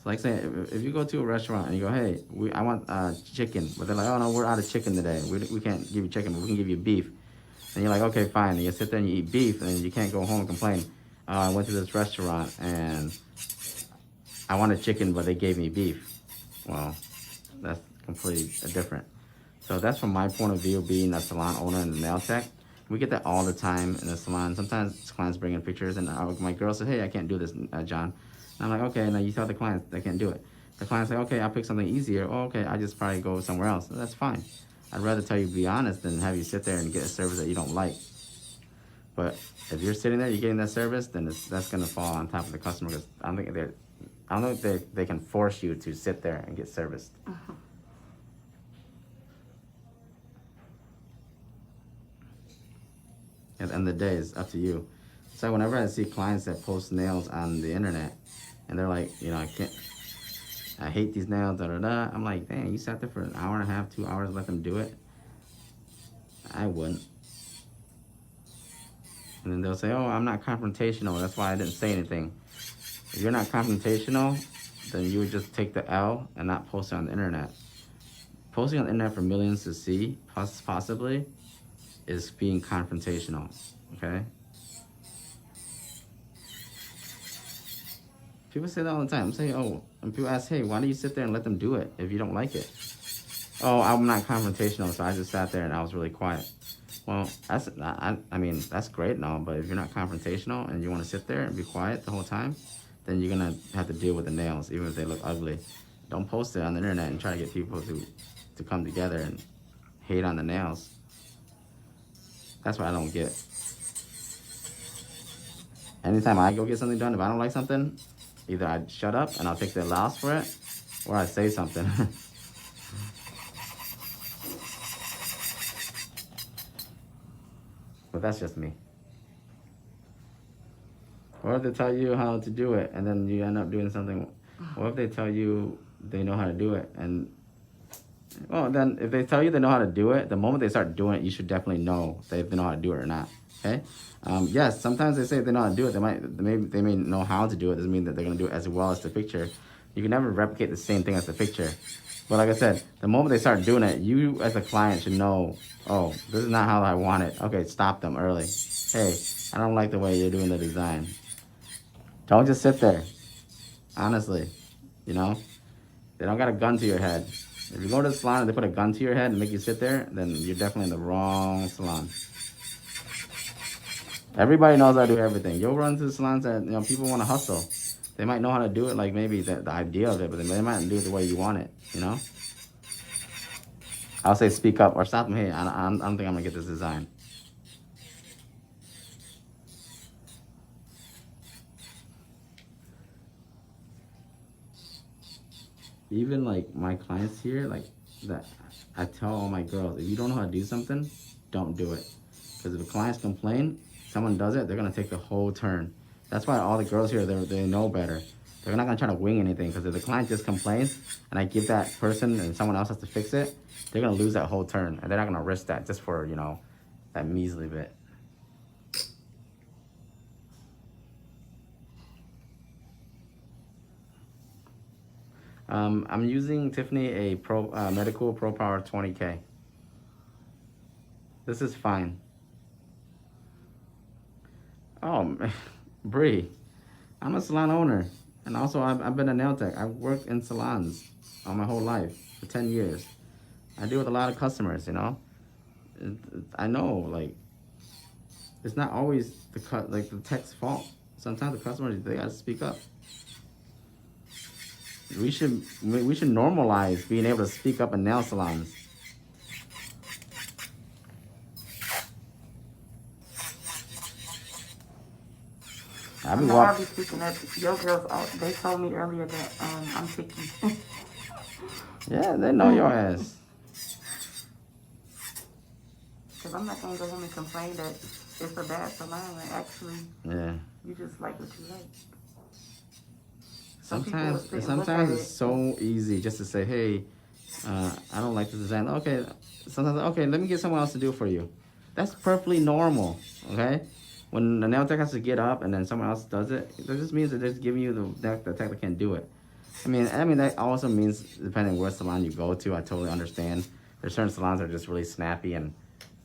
So like say, if you go to a restaurant and you go, hey, I want chicken, but they're like, oh no, we're out of chicken today. We can't give you chicken, but we can give you beef. And you're like, okay, fine. And you sit there and you eat beef, and you can't go home and complain. I went to this restaurant and I wanted chicken, but they gave me beef. Well, that's completely different. So that's from my point of view, being a salon owner and a nail tech. We get that all the time in the salon. Sometimes clients bring in pictures, and my girl says, hey, I can't do this, John. And I'm like, okay, now you tell the client they can't do it. The client's like, okay, I'll pick something easier. Oh, okay, I just probably go somewhere else. That's fine. I'd rather tell you be honest than have you sit there and get a service that you don't like. But if you're sitting there, you're getting that service, then that's gonna fall on top of the customer, because I don't think they can force you to sit there and get serviced. At the end of the day, it's up to you. So whenever I see clients that post nails on the internet, and they're like, you know, I hate these nails, da da da. I'm like, dang, you sat there for an hour and a half, 2 hours, let them do it? I wouldn't. And then they'll say, oh, I'm not confrontational, that's why I didn't say anything. If you're not confrontational, then you would just take the L and not post it on the internet. Posting on the internet for millions to see, possibly, is being confrontational, okay? People say that all the time. I'm saying, oh, and people ask, hey, why do you sit there and let them do it if you don't like it? Oh, I'm not confrontational, so I just sat there and I was really quiet. Well, I mean, that's great and all, but if you're not confrontational and you want to sit there and be quiet the whole time, then you're going to have to deal with the nails, even if they look ugly. Don't post it on the internet and try to get people to come together and hate on the nails. That's what I don't get. Anytime I go get something done, if I don't like something, either I shut up and I'll take the loss for it, or I say something. But that's just me. Or if they tell you how to do it and then you end up doing something, or if they tell you they know how to do it, and well, then if they tell you they know how to do it, the moment they start doing it, you should definitely know if they know how to do it or not. Okay? Yes, sometimes they say they know how to do it. They may know how to do it. Doesn't mean that they're gonna do it as well as the picture. You can never replicate the same thing as the picture. But like I said, the moment they start doing it, you as a client should know, oh, this is not how I want it. Okay, stop them early. Hey, I don't like the way you're doing the design. Don't just sit there. Honestly, you know, they don't got a gun to your head. If you go to the salon and they put a gun to your head and make you sit there, then you're definitely in the wrong salon. Everybody knows how to do everything. You'll run to the salons that, you know, people want to hustle. They might know how to do it, like maybe the idea of it, but they might not do it the way you want it, you know? I'll say speak up or stop them. Hey, I don't think I'm going to get this design. Even like my clients here, like that, I tell all my girls, if you don't know how to do something, don't do it. Because if the clients complain, someone does it, they're going to take the whole turn. That's why all the girls here, they know better. They're not going to try to wing anything, because if the client just complains and I give that person and someone else has to fix it, they're going to lose that whole turn. And they're not going to risk that just for, you know, that measly bit. I'm using Tiffany a Medical Pro Power 20K. This is fine. Oh, Bree, I'm a salon owner, and also I've been a nail tech. I've worked in salons all my whole life for 10 years. I deal with a lot of customers, you know. I know, like, it's not always the tech's fault. Sometimes the customers, they gotta speak up. We should normalize being able to speak up in nail salons. I know I'll be speaking up. Your girls, they told me earlier that I'm picky. Yeah, they know your ass. Because I'm not going to go home and complain that it's a bad salon. Like, actually, yeah, you just like what you like. Sometimes it's so easy just to say, hey, I don't like this design. Okay, sometimes, okay, let me get someone else to do it for you. That's perfectly normal, okay? When the nail tech has to get up and then someone else does it, that just means that they're just giving you the tech that can do it. I mean, that also means, depending what salon you go to, I totally understand. There's certain salons that are just really snappy and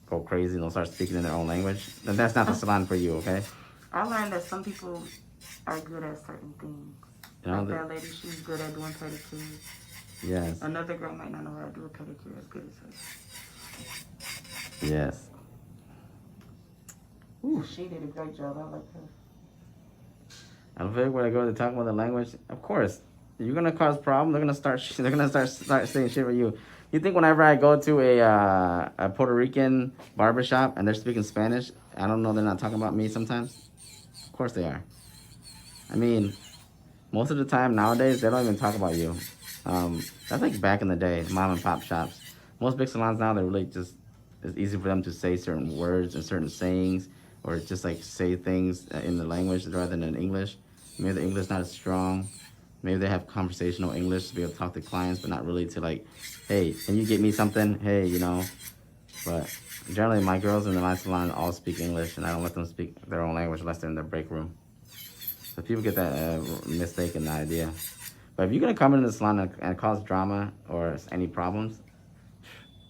go crazy and they'll start speaking in their own language. Then that's not the salon for you, okay? I learned that some people are good at certain things. You know, like that lady, she's good at doing pedicures. Yes. Another girl might not know how to do a pedicure as good as her. Yes. Ooh, she did a great job. I like her. I don't think when I go to talk about the language, of course, you're gonna cause problems. They're gonna start saying shit for you. You think whenever I go to a Puerto Rican barbershop and they're speaking Spanish, I don't know they're not talking about me sometimes? Of course they are. I mean, most of the time nowadays they don't even talk about you. That's like back in the day, mom and pop shops. Most big salons now, they're really just, it's easy for them to say certain words and certain sayings, or just like say things in the language rather than in English. Maybe the English not as strong. Maybe they have conversational English to be able to talk to clients, but not really to like, hey, can you get me something? Hey, you know. But generally, my girls in my salon all speak English, and I don't let them speak their own language unless they're in their break room. So people get that mistaken idea. But if you're gonna come into the salon and cause drama or any problems,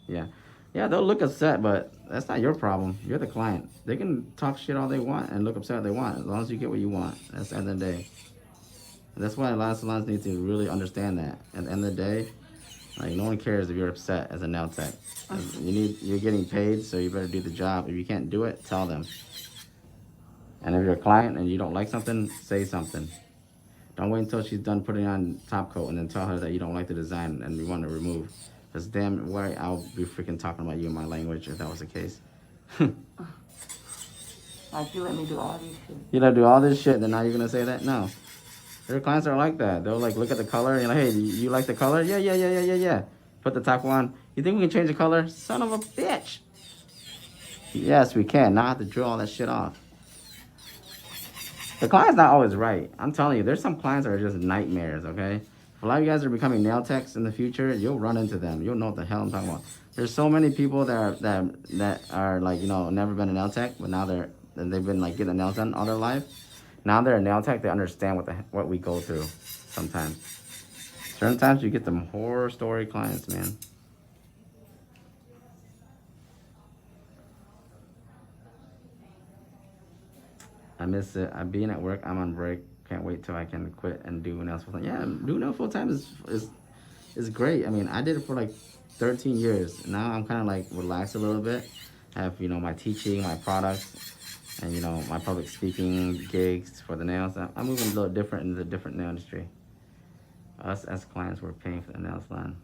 yeah, they'll look upset, but that's not your problem. You're the client. They can talk shit all they want and look upset all they want, as long as you get what you want. That's the end of the day. And that's why a lot of salons need to really understand that. At the end of the day, like, no one cares if you're upset as a nail tech. You're getting paid, so you better do the job. If you can't do it, tell them. And if you're a client and you don't like something, say something. Don't wait until she's done putting on top coat and then tell her that you don't like the design and you want to remove. Because damn, why I'll be freaking talking about you in my language if that was the case. Like, you let me do all this shit. You let me do all this shit, then now you're gonna say that? No. There are clients that are like that. They'll like look at the color and you're like, hey, you like the color? Yeah. Put the top on. You think we can change the color? Son of a bitch. Yes, we can. Now I have to drill all that shit off. The client's not always right. I'm telling you, there's some clients that are just nightmares, okay? If a lot of you guys are becoming nail techs in the future, you'll run into them. You'll know what the hell I'm talking about. There's so many people that are like, you know, never been a nail tech, but now they've been like getting nails done all their life. Now they're a nail tech, they understand what we go through sometimes. Certain times you get them horror story clients, man. I miss it. I'm being at work. I'm on break. Can't wait till I can quit and do nails full time. Yeah, doing nails full time is great. I mean, I did it for like 13 years. Now I'm kind of like relaxed a little bit. I have, you know, my teaching, my products, and, you know, my public speaking gigs for the nails. I'm moving a little different into the different nail industry. Us as clients, we're paying for the nail salon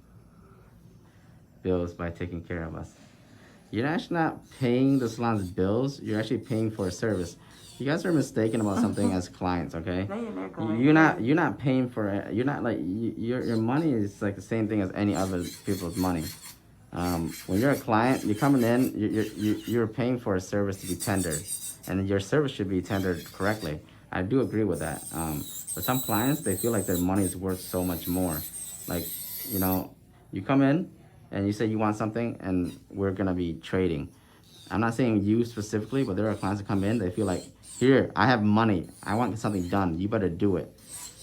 bills by taking care of us. You're actually not paying the salon's bills. You're actually paying for a service. You guys are mistaken about something as clients, okay? You're not paying for it. You're not like your money is like the same thing as any other people's money. When you're a client, you're coming in. You're paying for a service to be tendered, and your service should be tendered correctly. I do agree with that. But some clients, they feel like their money is worth so much more. Like, you know, you come in and you say you want something, and we're gonna be trading. I'm not saying you specifically, but there are clients that come in, they feel like, here, I have money. I want something done. You better do it.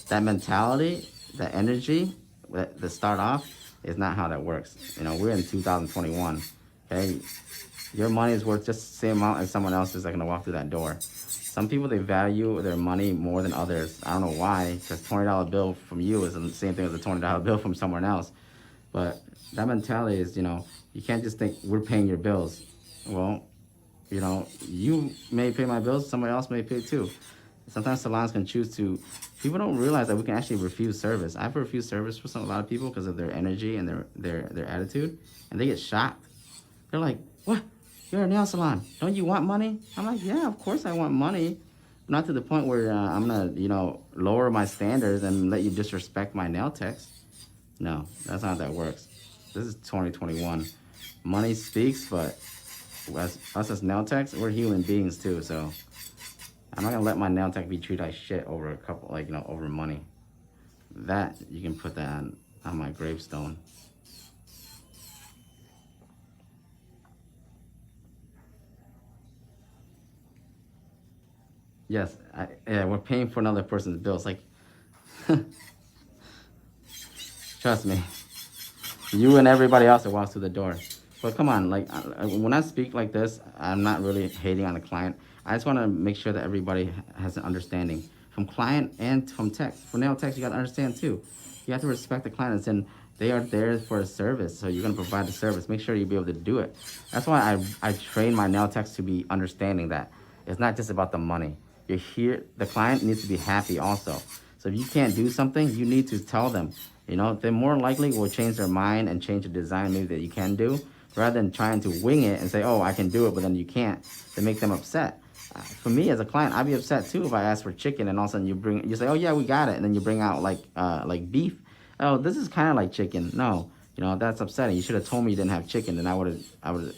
That mentality, that energy, to start off is not how that works. You know, we're in 2021. Okay, your money is worth just the same amount as someone else's that's gonna walk through that door. Some people, they value their money more than others. I don't know why, because $20 bill from you is the same thing as a $20 bill from someone else. But that mentality is, you know, you can't just think we're paying your bills. Well, you know, you may pay my bills, somebody else may pay too. Sometimes salons can choose to. People don't realize that we can actually refuse service. I've refused service for a lot of people because of their energy and their attitude, and they get shocked. They're like, "What? You're a nail salon? Don't you want money?" I'm like, "Yeah, of course I want money, not to the point where I'm gonna, you know, lower my standards and let you disrespect my nail techs. No, that's not how that works. This is 2021. Money speaks, but us as nail techs, we're human beings too. So I'm not gonna let my nail tech be treated like shit over a couple, like, you know, over money. That, you can put that on my gravestone. Yes, yeah, we're paying for another person's bills. Like, trust me, you and everybody else that walks through the door. But come on, like, when I speak like this, I'm not really hating on the client. I just want to make sure that everybody has an understanding from client and from tech. For nail techs, you got to understand too. You have to respect the client, and they are there for a service, so you're gonna provide the service. Make sure you be able to do it. That's why I train my nail techs to be understanding that it's not just about the money. You're here. The client needs to be happy also. So if you can't do something, you need to tell them. You know, they more likely will change their mind and change the design maybe that you can do, rather than trying to wing it and say, "Oh, I can do it," but then you can't. To make them upset. For me as a client, I'd be upset too if I ask for chicken and all of a sudden you say, "Oh yeah, we got it," and then you bring out like beef. Oh, this is kind of like chicken. No, you know, that's upsetting. You should have told me you didn't have chicken, then I would,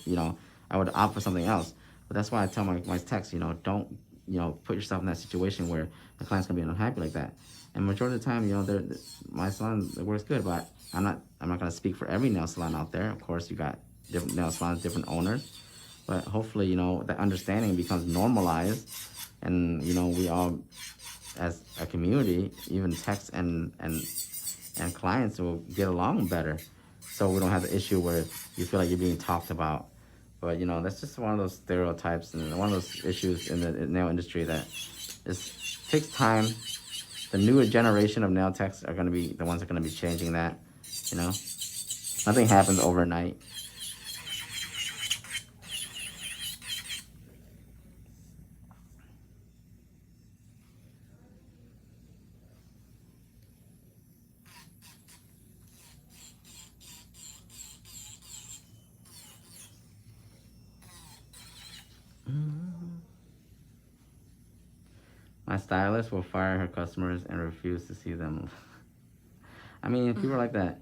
you know, I would opt for something else. But that's why I tell my techs, you know, don't, you know, put yourself in that situation where the client's gonna be unhappy like that. And majority of the time, you know, my salon, it works good, but I'm not gonna speak for every nail salon out there. Of course, you got different nail salons, different owners, but hopefully, you know, that understanding becomes normalized, and you know, we all, as a community, even techs and clients, will get along better, so we don't have the issue where you feel like you're being talked about. But you know, that's just one of those stereotypes and one of those issues in the nail industry that takes time. The newer generation of nail techs are going to be the ones that are going to be changing that. You know, nothing happens overnight. My stylist will fire her customers and refuse to see them. I mean, people are like that.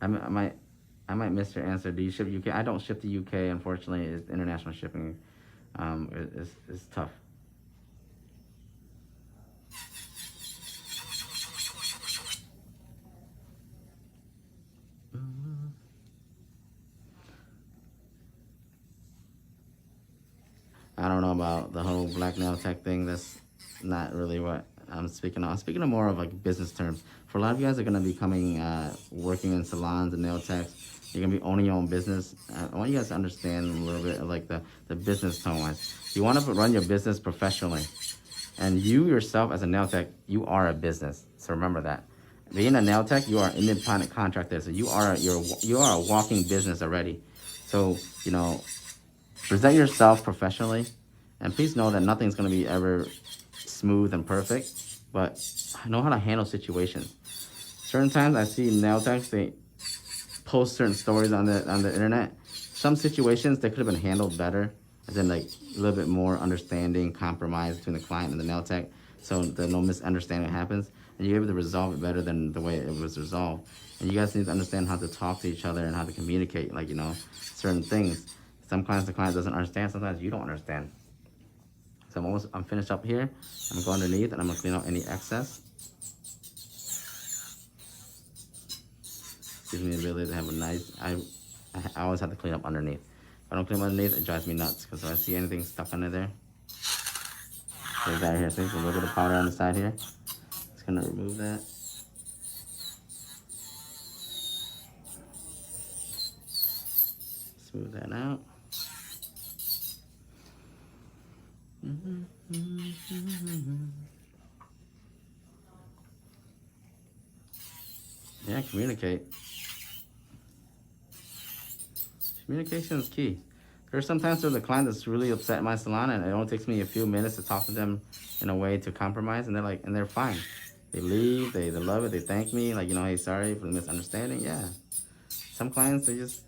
I might miss your answer. Do you ship UK? I don't ship to UK, unfortunately. It's international shipping. It's tough. I don't know about the whole black nail tech thing. That's not really what I'm speaking of. I'm speaking of more of like business terms. For a lot of you guys are gonna be coming, working in salons and nail techs. You're gonna be owning your own business. I want you guys to understand a little bit of like the business tone wise. You want to run your business professionally, and you yourself as a nail tech, you are a business. So remember that. Being a nail tech, you are an independent contractor. So you are a walking business already. So you know, present yourself professionally, and please know that nothing's gonna be ever smooth and perfect, but know how to handle situations. Certain times I see nail techs, they post certain stories on the internet. Some situations they could have been handled better, as in like a little bit more understanding, compromise between the client and the nail tech, so that no misunderstanding happens, and you're able to resolve it better than the way it was resolved. And you guys need to understand how to talk to each other and how to communicate, like, you know, certain things. Sometimes the client doesn't understand, sometimes you don't understand. So I'm finished up here. I'm gonna go underneath and I'm gonna clean out any excess. Gives me the ability to have a nice, I always have to clean up underneath. If I don't clean up underneath, it drives me nuts, because if I see anything stuck under there, there's that here, see, a little bit of powder on the side here. Just gonna remove that. smooth that out. Yeah, communicate. Communication is key. There's sometimes where the client that's really upset in my salon, and it only takes me a few minutes to talk to them in a way to compromise, and they're fine. They leave, they love it, they thank me, like, hey, sorry for the misunderstanding. Yeah. Some clients, they just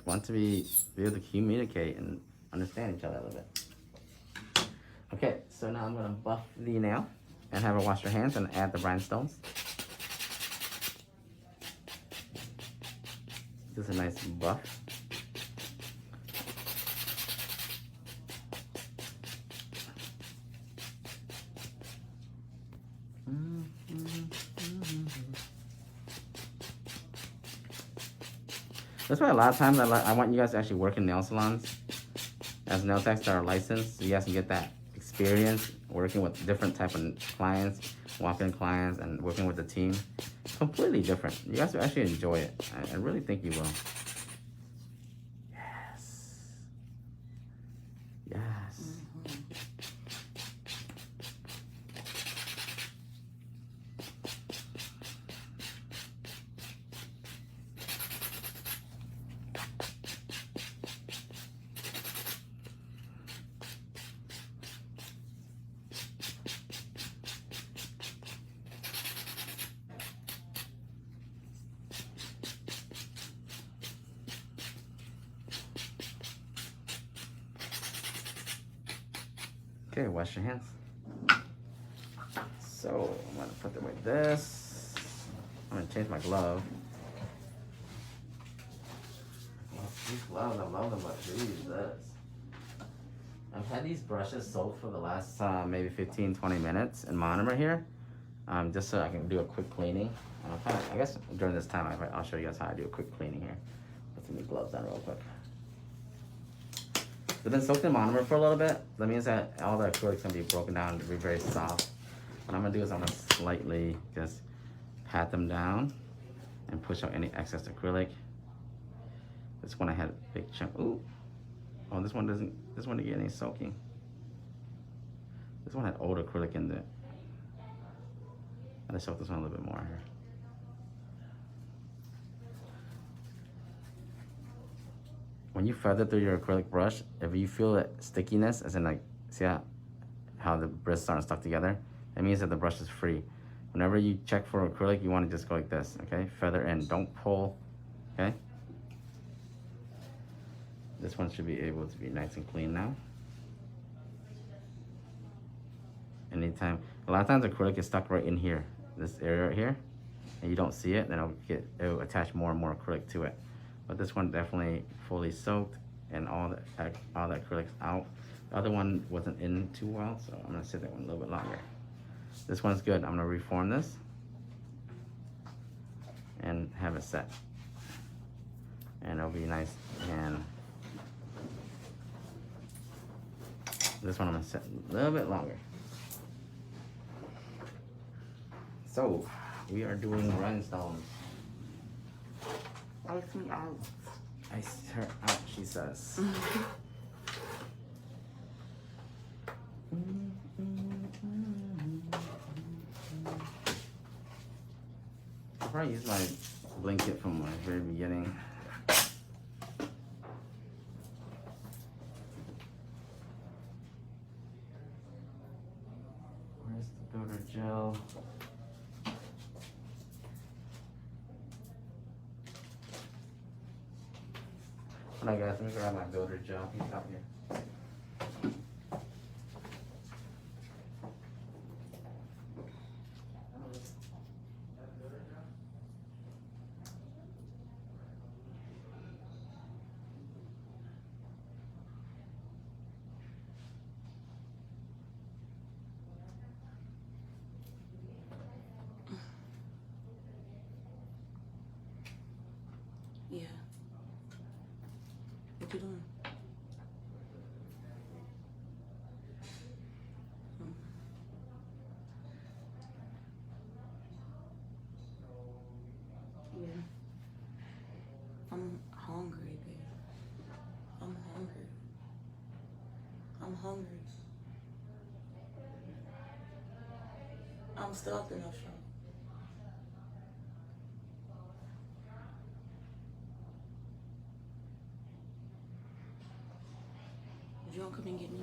want to be able to communicate and understand each other a little bit. Okay, so now I'm gonna buff the nail and have her wash her hands and add the rhinestones. This is a nice buff. That's why a lot of times I want you guys to actually work in nail salons as nail techs that are licensed, so you guys can get that experience working with different type of clients, walk-in clients, and working with the team. Completely different. You guys will actually enjoy it. I really think you will. Yes. Yes. Okay, wash your hands. So I'm gonna put them like this. I'm gonna change my glove. These gloves, I love them, but Jesus. I've had these brushes soaked for the last maybe 15-20 minutes in monomer here, just so I can do a quick cleaning. I guess during this time I'll show you guys how I do a quick cleaning here. Put some new gloves on real quick. They've been soaked in monomer for a little bit. That means that all the acrylic's gonna be broken down to be very soft. What I'm gonna do is I'm gonna slightly just pat them down and push out any excess acrylic. This one I had a big chunk. Ooh. Oh, this one didn't get any soaking. This one had old acrylic in it. I just soaked this one a little bit more here. When you feather through your acrylic brush, if you feel that stickiness, as in like, see how the bristles aren't stuck together? That means that the brush is free. Whenever you check for acrylic, you want to just go like this, okay? Feather in, don't pull, okay? This one should be able to be nice and clean now. Anytime, a lot of times acrylic is stuck right in here, this area right here, and you don't see it, then it'll attach more and more acrylic to it. But this one definitely fully soaked and all the acrylic's out. The other one wasn't in too well, so I'm gonna sit that one a little bit longer. This one's good. I'm gonna reform this and have it set. And it'll be nice. And this one I'm gonna set a little bit longer. So we are doing rhinestones. Ice me out. Ice her out, she says. I'll probably use my blanket from my very beginning. Where's the builder gel? Hold on guys, let me grab my builder gel. He's out here. Yeah. What you doing? I'm still at the no show. You don't come and get me.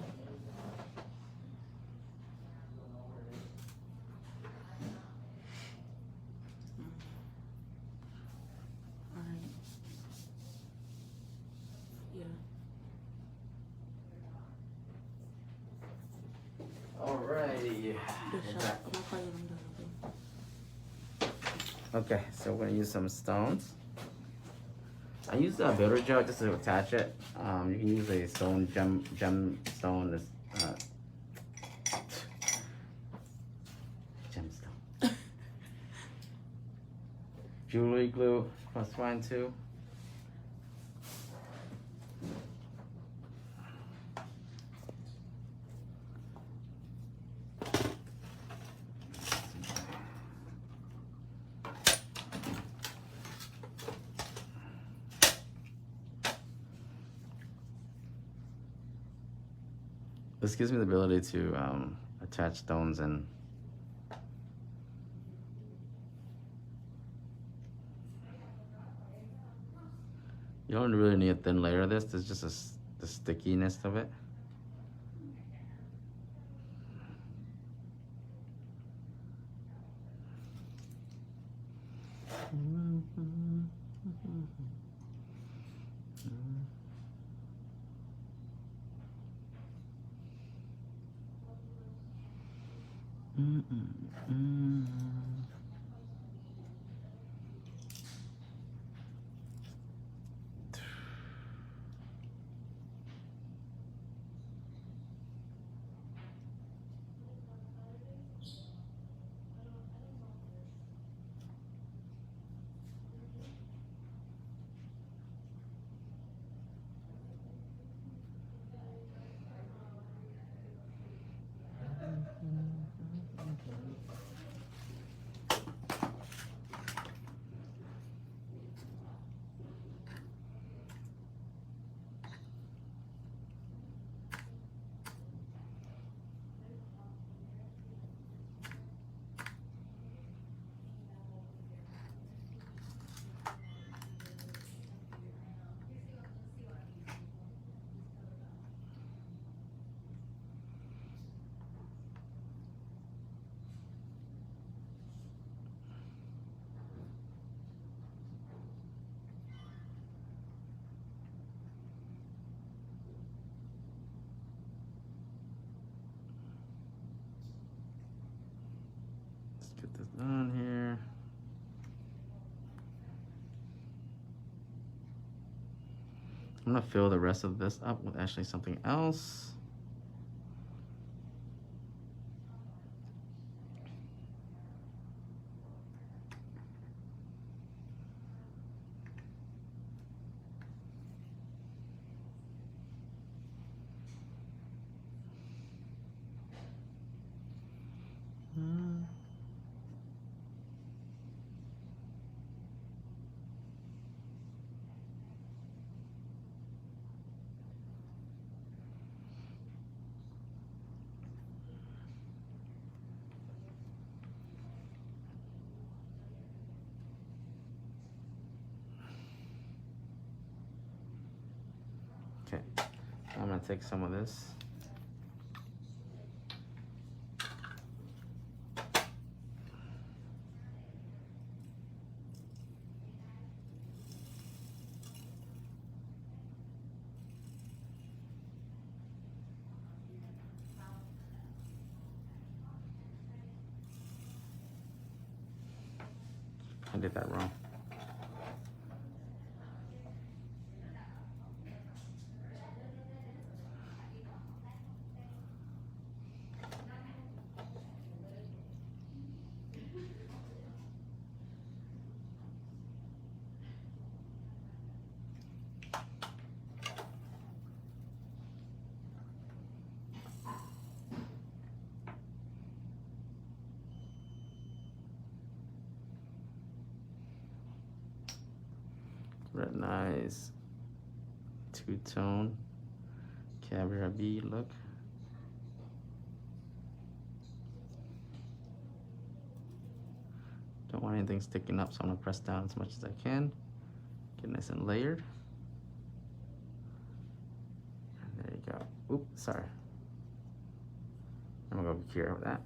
Alrighty. Okay, so we're gonna use some stones. I use a builder gel just to attach it. You can use a stone gemstone. Gemstone. Jewelry glue, that's fine too. This gives me the ability to attach stones and you don't really need a thin layer of this. There's just the stickiness of it. Get this on here. I'm gonna fill the rest of this up with actually something else. Okay, I'm gonna take some of this. I did that wrong. Red, nice two-tone caviar bead look. Don't want anything sticking up, so I'm gonna press down as much as I can. Get nice and layered. And there you go. Oops, sorry. I'm gonna go cure with that.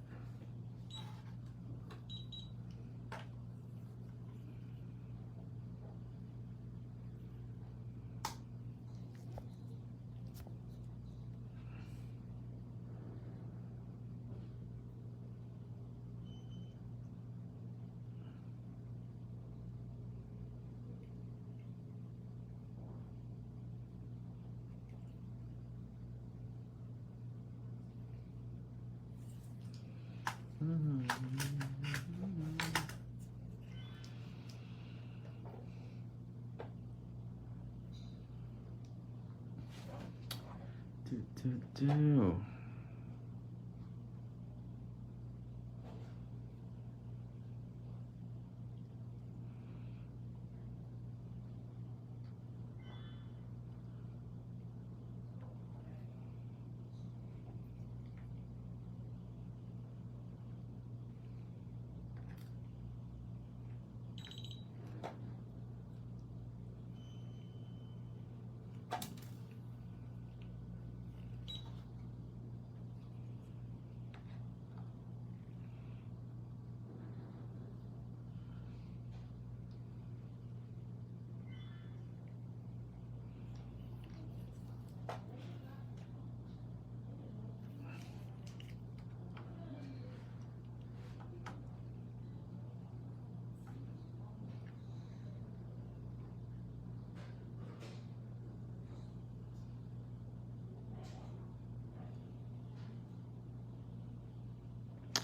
Do.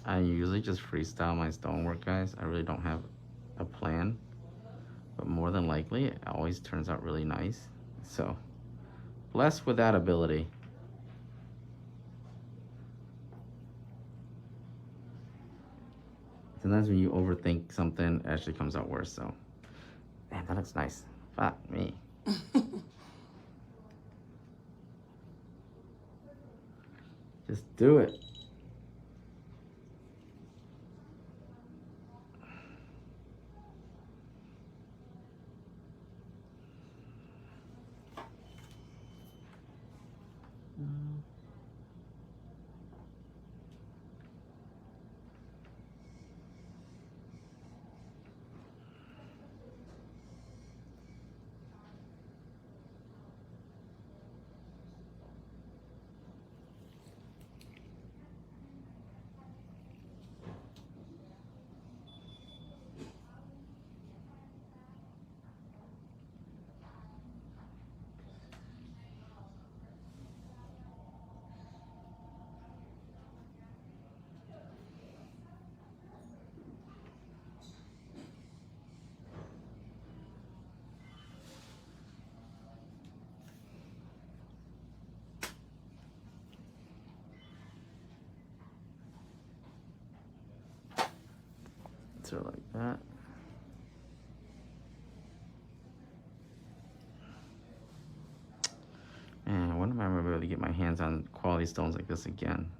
I usually just freestyle my stonework, guys. I really don't have a plan, but more than likely, it always turns out really nice. So, blessed with that ability. Sometimes when you overthink something, it actually comes out worse. So, man, that looks nice. Fuck me. Just do it. So like that. And I wonder if I'm gonna be able to get my hands on quality stones like this again.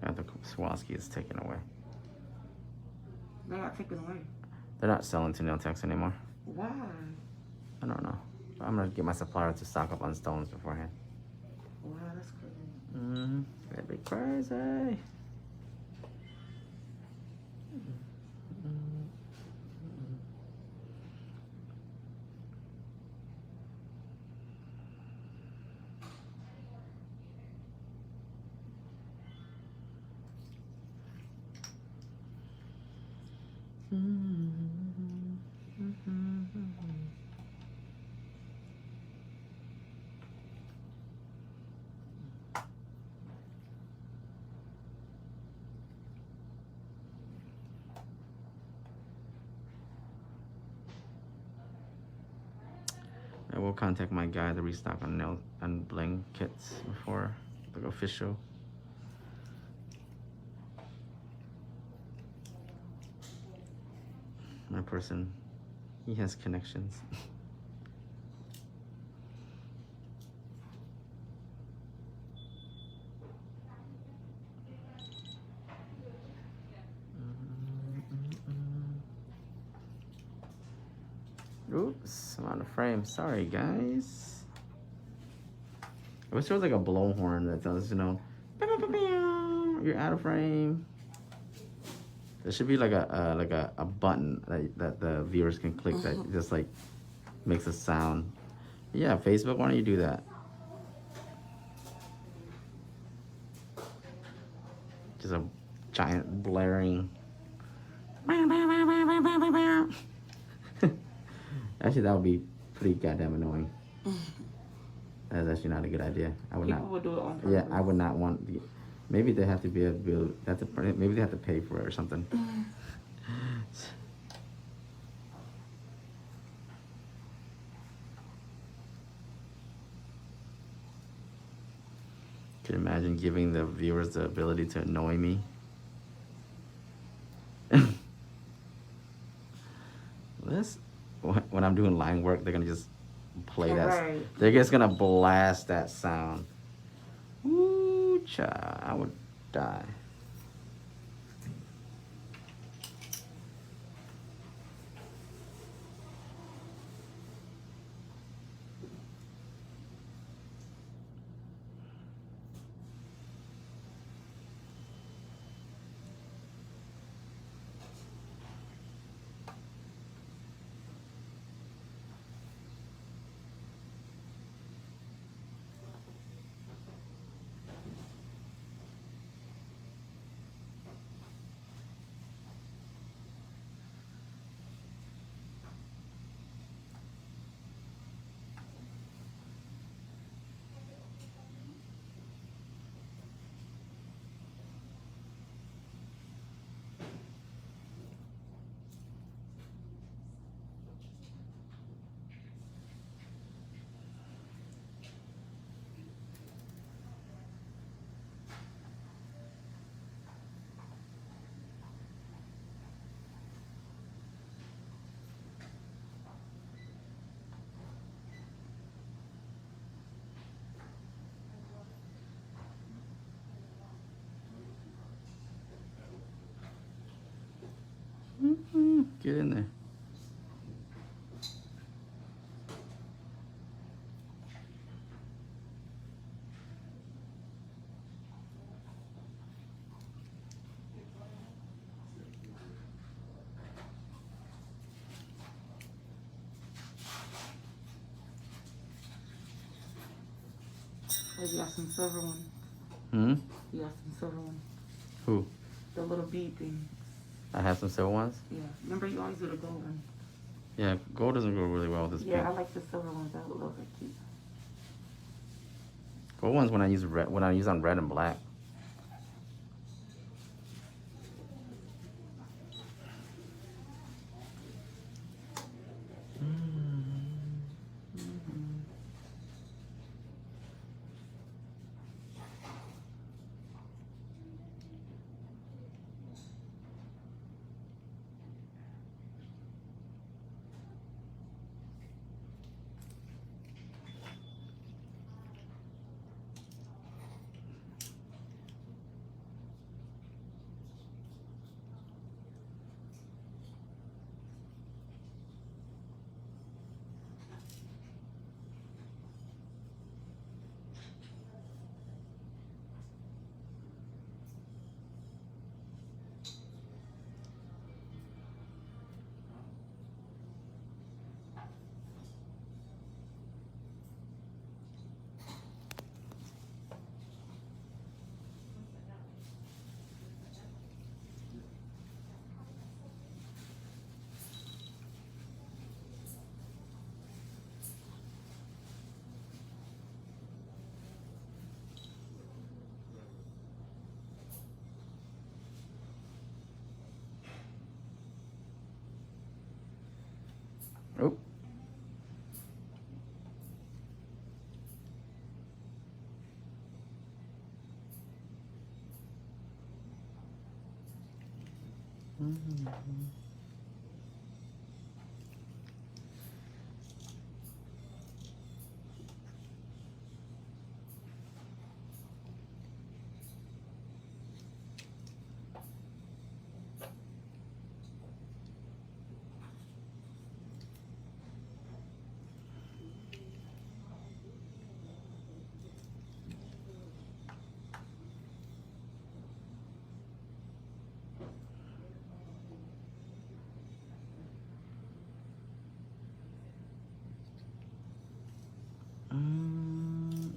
After Swarovski is taken away. They got taken away. They're not selling to nail techs anymore. Why? I don't know. But I'm gonna get my supplier to stock up on stones beforehand. Wow, that's crazy. That'd be crazy. I will contact my guy to restock on nail and bling kits before they go official. My person, he has connections. Oops, I'm out of frame. Sorry, guys. I wish there was like a blowhorn that does, you know, you're out of frame. There should be like a button that the viewers can click that just like makes a sound. Yeah, Facebook, why don't you do that? Just a giant blaring. Actually, that would be pretty goddamn annoying. That's actually not a good idea. I would People not. would do it on purpose. Yeah, I would not want. Maybe they have to be able to. Maybe they have to pay for it or something. Can you imagine giving the viewers the ability to annoy me? This, when I'm doing line work, they're gonna just play that. Right. They're just gonna blast that sound. Ooh, child, I would die. Get in there. Like you got some silver ones. Hmm? You got some silver ones. Who? The little bead thing. I have some silver ones? Yeah. Remember you always do the gold one. Yeah, gold doesn't go really well with this Yeah, pink. I like the silver ones. That look like cute. Gold ones when I use red, when I use on red and black. Oh.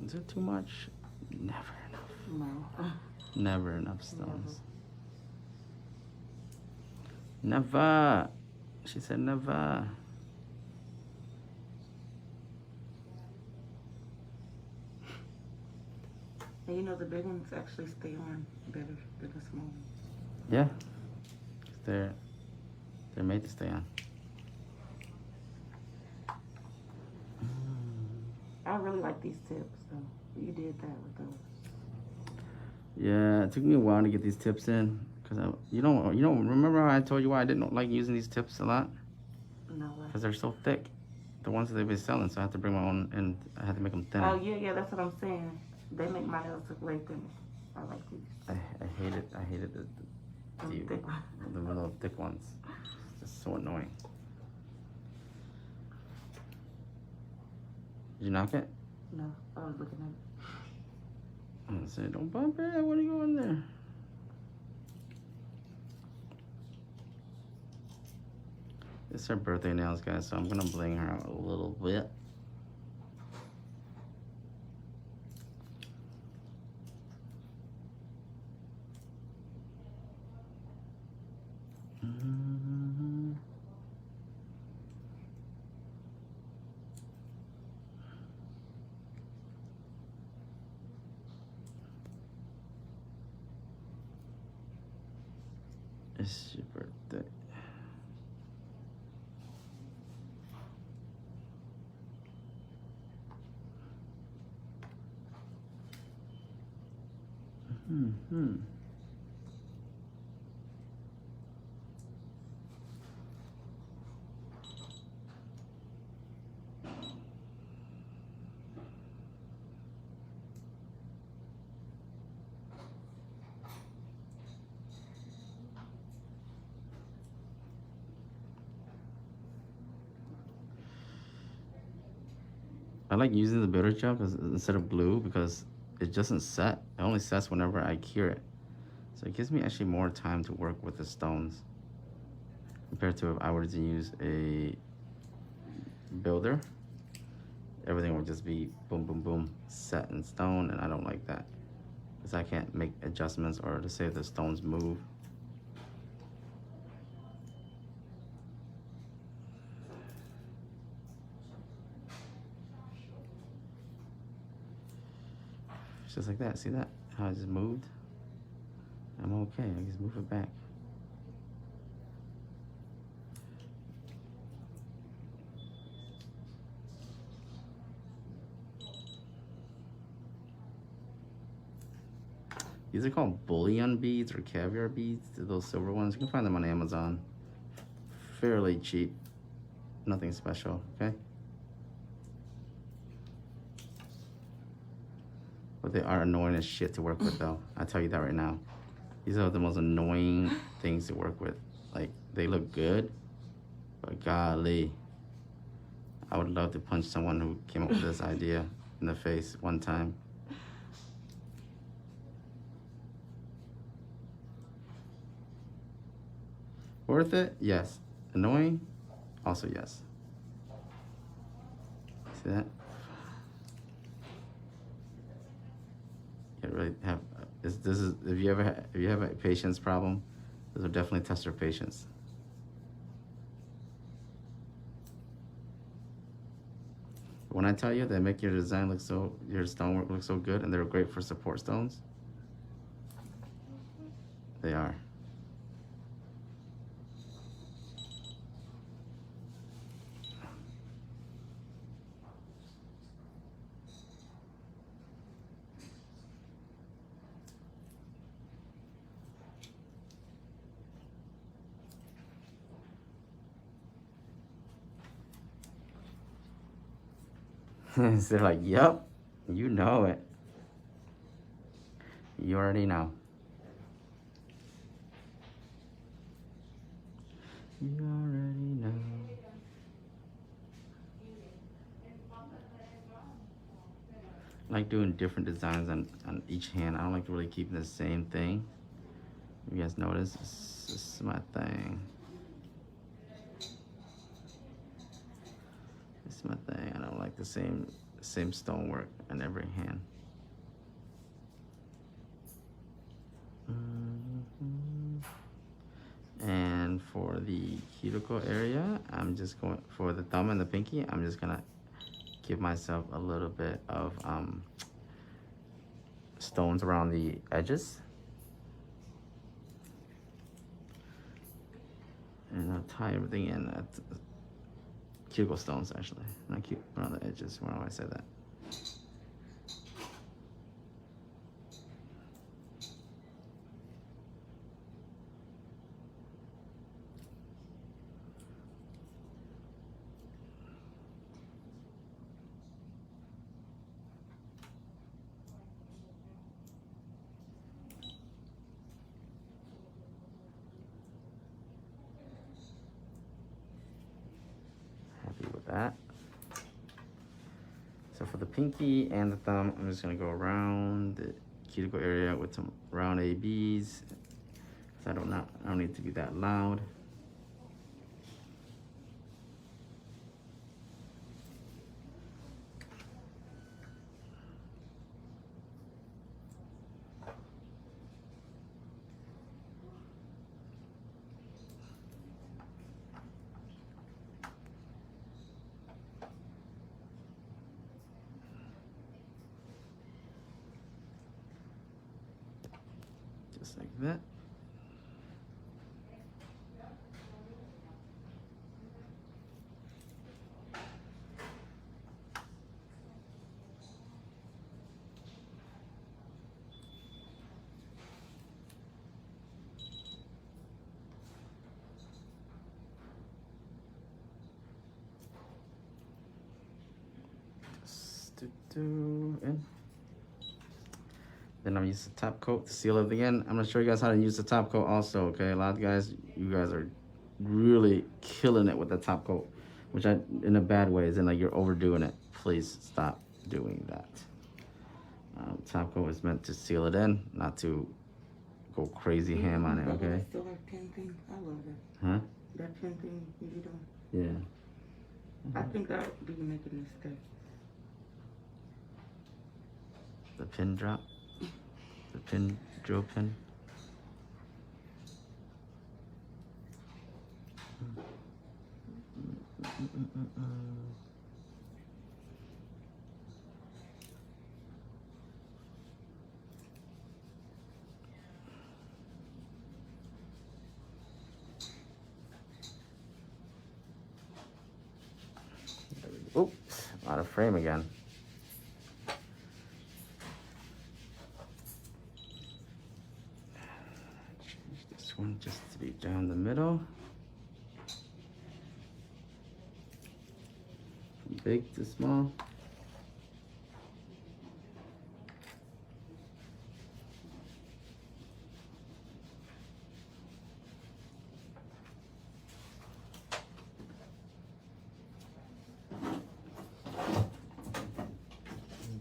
Is it too much? Never enough. No. Never enough stones. Never. She said never. And you know the big ones actually stay on better than the small ones. Yeah. They're made to stay on. I really like these tips, so you did that with those. Yeah, it took me a while to get these tips in, cause you don't remember how I told you why I didn't like using these tips a lot? No. Cause they're so thick, the ones that they've been selling. So I have to bring my own, and I had to make them thinner. Oh yeah, that's what I'm saying. They make my nails look way thinner. I like these. I hated the thick ones. The little thick ones. It's just so annoying. Did you knock it? No, I was looking at it. I said, don't bump it. What are you going there? It's her birthday nails, guys, so I'm gonna bling her out a little bit. It's your birthday. I like using the bitter gel instead of glue because it doesn't set. It only sets whenever I cure it. So it gives me actually more time to work with the stones compared to if I were to use a builder. Everything would just be boom, boom, boom, set in stone, and I don't like that because I can't make adjustments or to say if the stones move. It's just like that. See that? How I just moved? I'm okay. I just move it back. These are called bullion beads or caviar beads. Those silver ones. You can find them on Amazon. Fairly cheap. Nothing special, okay? But they are annoying as shit to work with, though. I'll tell you that right now. These are the most annoying things to work with. Like, they look good, but golly. I would love to punch someone who came up with this idea in the face one time. Worth it? Yes. Annoying? Also yes. See that? You really have this is if you have a patience problem, this will definitely test your patience. When I tell you they make your design look so, your stonework look so good, and they're great for support stones, they are. They're like, yep, you know it. You already know. You already know. I like doing different designs on each hand. I don't like to really keep the same thing. You guys notice? This is my thing. This is my thing. I don't like the same same stonework in every hand. And for the cuticle area, I'm just going, for the thumb and the pinky, I'm just gonna give myself a little bit of stones around the edges. And I'll tie everything in at cuticle stones, actually, not cute around the edges. Why do I say that? Happy with that. So for the pinky and the thumb, I'm just gonna go around the cuticle area with some round ABs. So I don't need to be that loud. Just like that. And then I'm gonna use the top coat to seal it again. I'm gonna show you guys how to use the top coat also, okay? A lot of guys, you guys are really killing it with the top coat, which I, in a bad way, is in like you're overdoing it. Please stop doing that. Top coat is meant to seal it in, not to go crazy ham on it, okay? I still like pin thing. I love it. Huh? That pin thing you do. Yeah. I think that would be making a mistake. The pin drop, the pin, drill pin. Oops, out of frame again. Change this one just to be down the middle. From big to small.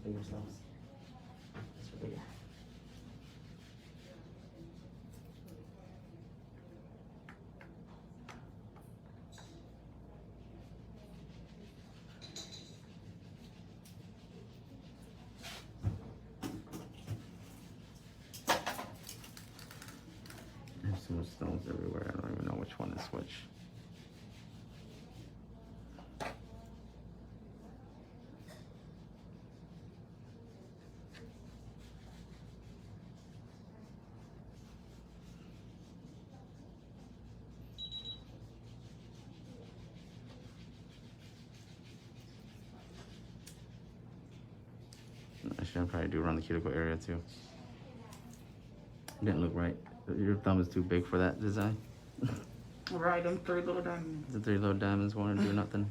Bigger cells. This one bigger. There's so much stones everywhere. I don't even know which one is which. I should probably do around the cuticle area too. It didn't look right. Your thumb is too big for that design. Right, them 3 little diamonds. The 3 little diamonds want to do nothing.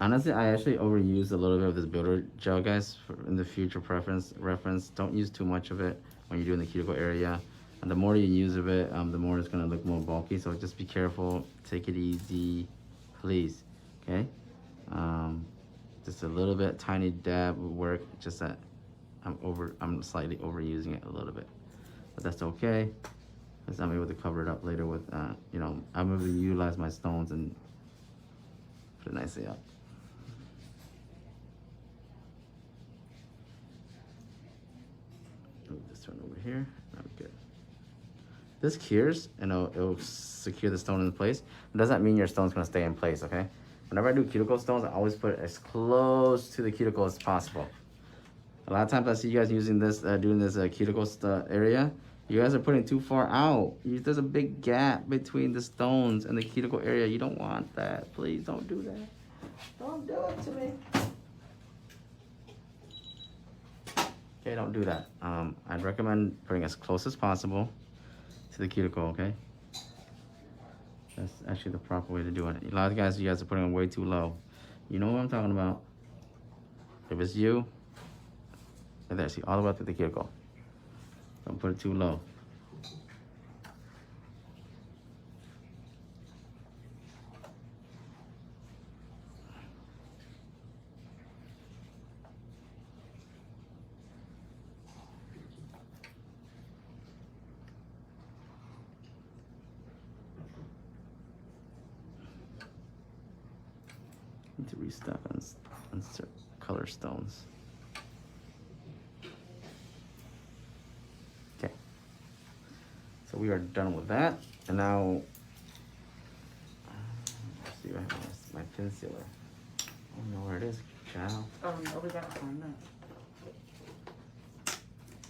Honestly, I actually overused a little bit of this builder gel, guys. In the future reference, don't use too much of it when you're doing the cuticle area. And the more you use of it, the more it's gonna look more bulky. So just be careful. Take it easy, please. Okay. Just a little bit, tiny dab will work. Just that I'm slightly overusing it a little bit, but that's okay. Because I'm able to cover it up later with, you know, I'm able to utilize my stones and put it nicely up. Move this one over here. Okay. This cures and it'll secure the stone in place. It doesn't mean your stone's gonna stay in place, okay? Whenever I do cuticle stones, I always put it as close to the cuticle as possible. A lot of times I see you guys using this, doing this cuticle area. You guys are putting too far out. There's a big gap between the stones and the cuticle area. You don't want that. Please don't do that. Don't do it to me. Okay, don't do that. I'd recommend putting as close as possible to the cuticle, okay? That's actually the proper way to do it. A lot of guys, you guys are putting it way too low. You know what I'm talking about. If it's you, right there, see, all the way up to the cuticle. Don't put it too low. Need to restock on color stones. Okay. So we are done with that. And now, let's see what I have. My pin sealer. I don't know where it is, child. Oh no, we gotta find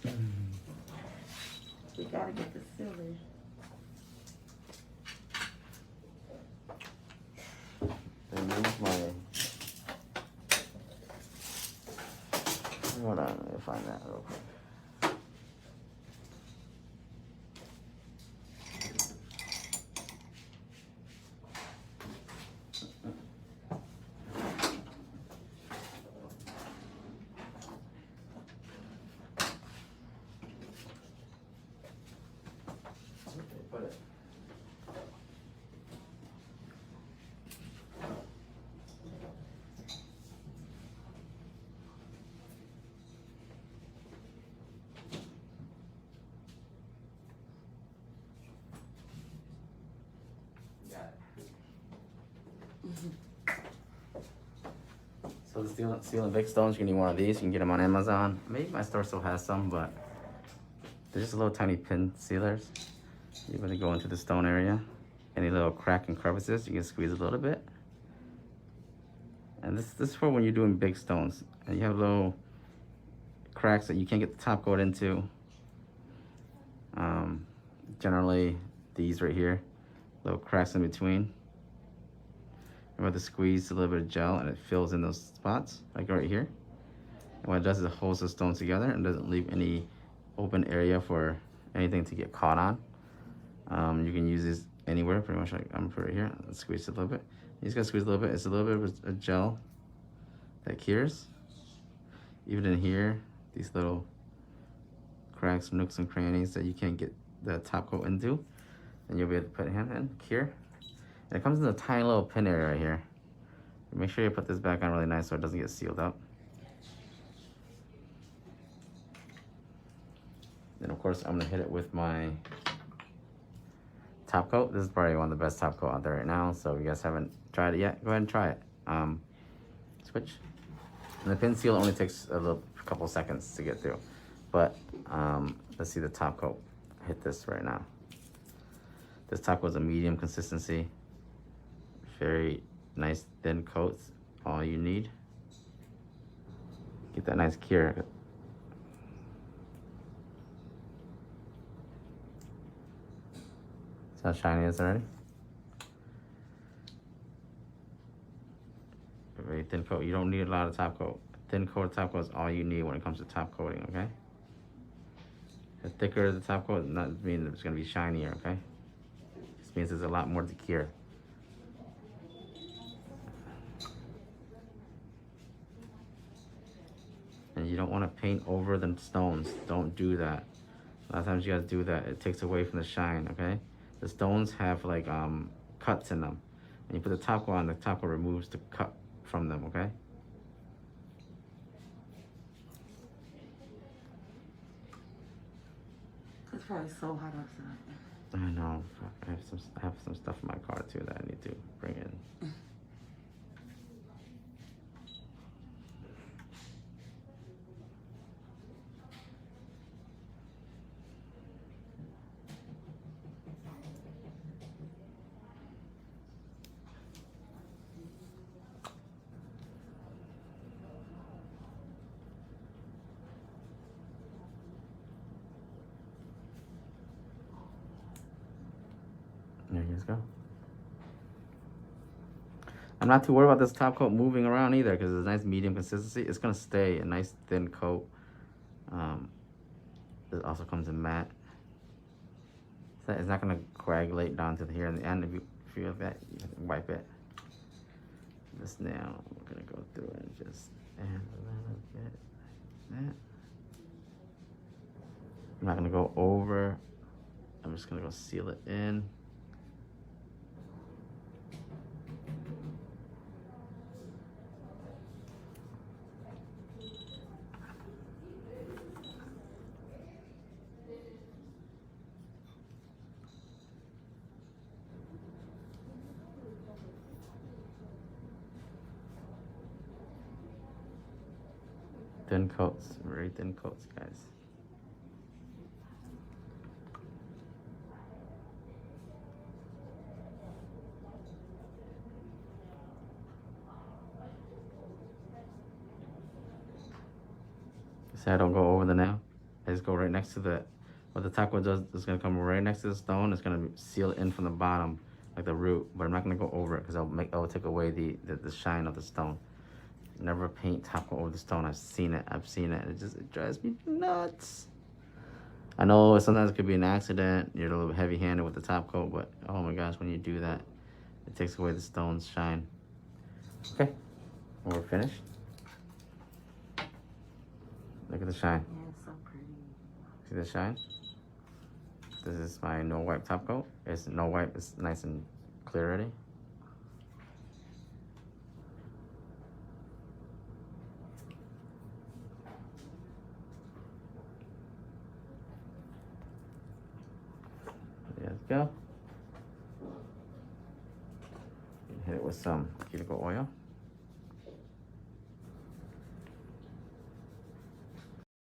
that. We gotta get the sealer. Remove my. Hold on, let me find that real quick. Put it. So the Seal and Vic stones, you can need one of these. You can get them on Amazon. Maybe my store still has some, but they're just little tiny pin sealers. You're going to go into the stone area. Any little crack and crevices, you can squeeze a little bit. And this is for when you're doing big stones. And you have little cracks that you can't get the top coat into. Generally, these right here, little cracks in between. Remember to squeeze a little bit of gel and it fills in those spots, like right here. And what it does is it holds the stones together and doesn't leave any open area for anything to get caught on. You can use this anywhere, pretty much like I'm gonna put it right here. Let's squeeze it a little bit. You just gotta squeeze a little bit. It's a little bit of a gel that cures. Even in here, these little cracks, nooks and crannies that you can't get the top coat into, and you'll be able to put him in, cure. And it comes in a tiny little pin area right here. Make sure you put this back on really nice so it doesn't get sealed up. Then of course I'm gonna hit it with my top coat. This is probably one of the best top coat out there right now. So if you guys haven't tried it yet, go ahead and try it. Switch. And the pin seal only takes a couple seconds to get through. But let's see the top coat. Hit this right now. This top coat is a medium consistency. Very nice thin coats, all you need. Get that nice cure. See how shiny it is already? A very thin coat. You don't need a lot of top coat. Thin coat of top coat is all you need when it comes to top coating, okay? The thicker the top coat does not mean it's gonna be shinier, okay? This means there's a lot more to cure. And you don't want to paint over the stones. Don't do that. A lot of times you guys do that. It takes away from the shine, okay? The stones have like cuts in them. And you put the top coat on, the top coat removes the cut from them, okay? It's probably so hot outside. I know. I have some stuff in my car too that I need to bring in. There you go. I'm not too worried about this top coat moving around either because it's a nice medium consistency. It's gonna stay a nice thin coat. It also comes in matte. So it's not gonna coagulate down to here in the end. If you feel that, you have to wipe it. This now, we're gonna go through and just add a little bit like that. I'm not gonna go over. I'm just gonna go seal it in. Thin coats, very thin coats, guys. See, I don't go over the nail. I just go right next to the, what the top coat does is gonna come right next to the stone. It's gonna seal it in from the bottom, like the root, but I'm not gonna go over it because I'll take away the shine of the stone. Never paint top coat over the stone. I've seen it. It drives me nuts. I know sometimes it could be an accident. You're a little heavy-handed with the top coat, but oh my gosh, when you do that, it takes away the stone's shine. Okay, we're finished. Look at the shine. Yeah, it's so pretty. See the shine? This is my no wipe top coat. It's no wipe. It's nice and clear already. Let's go. Hit it with some cuticle oil.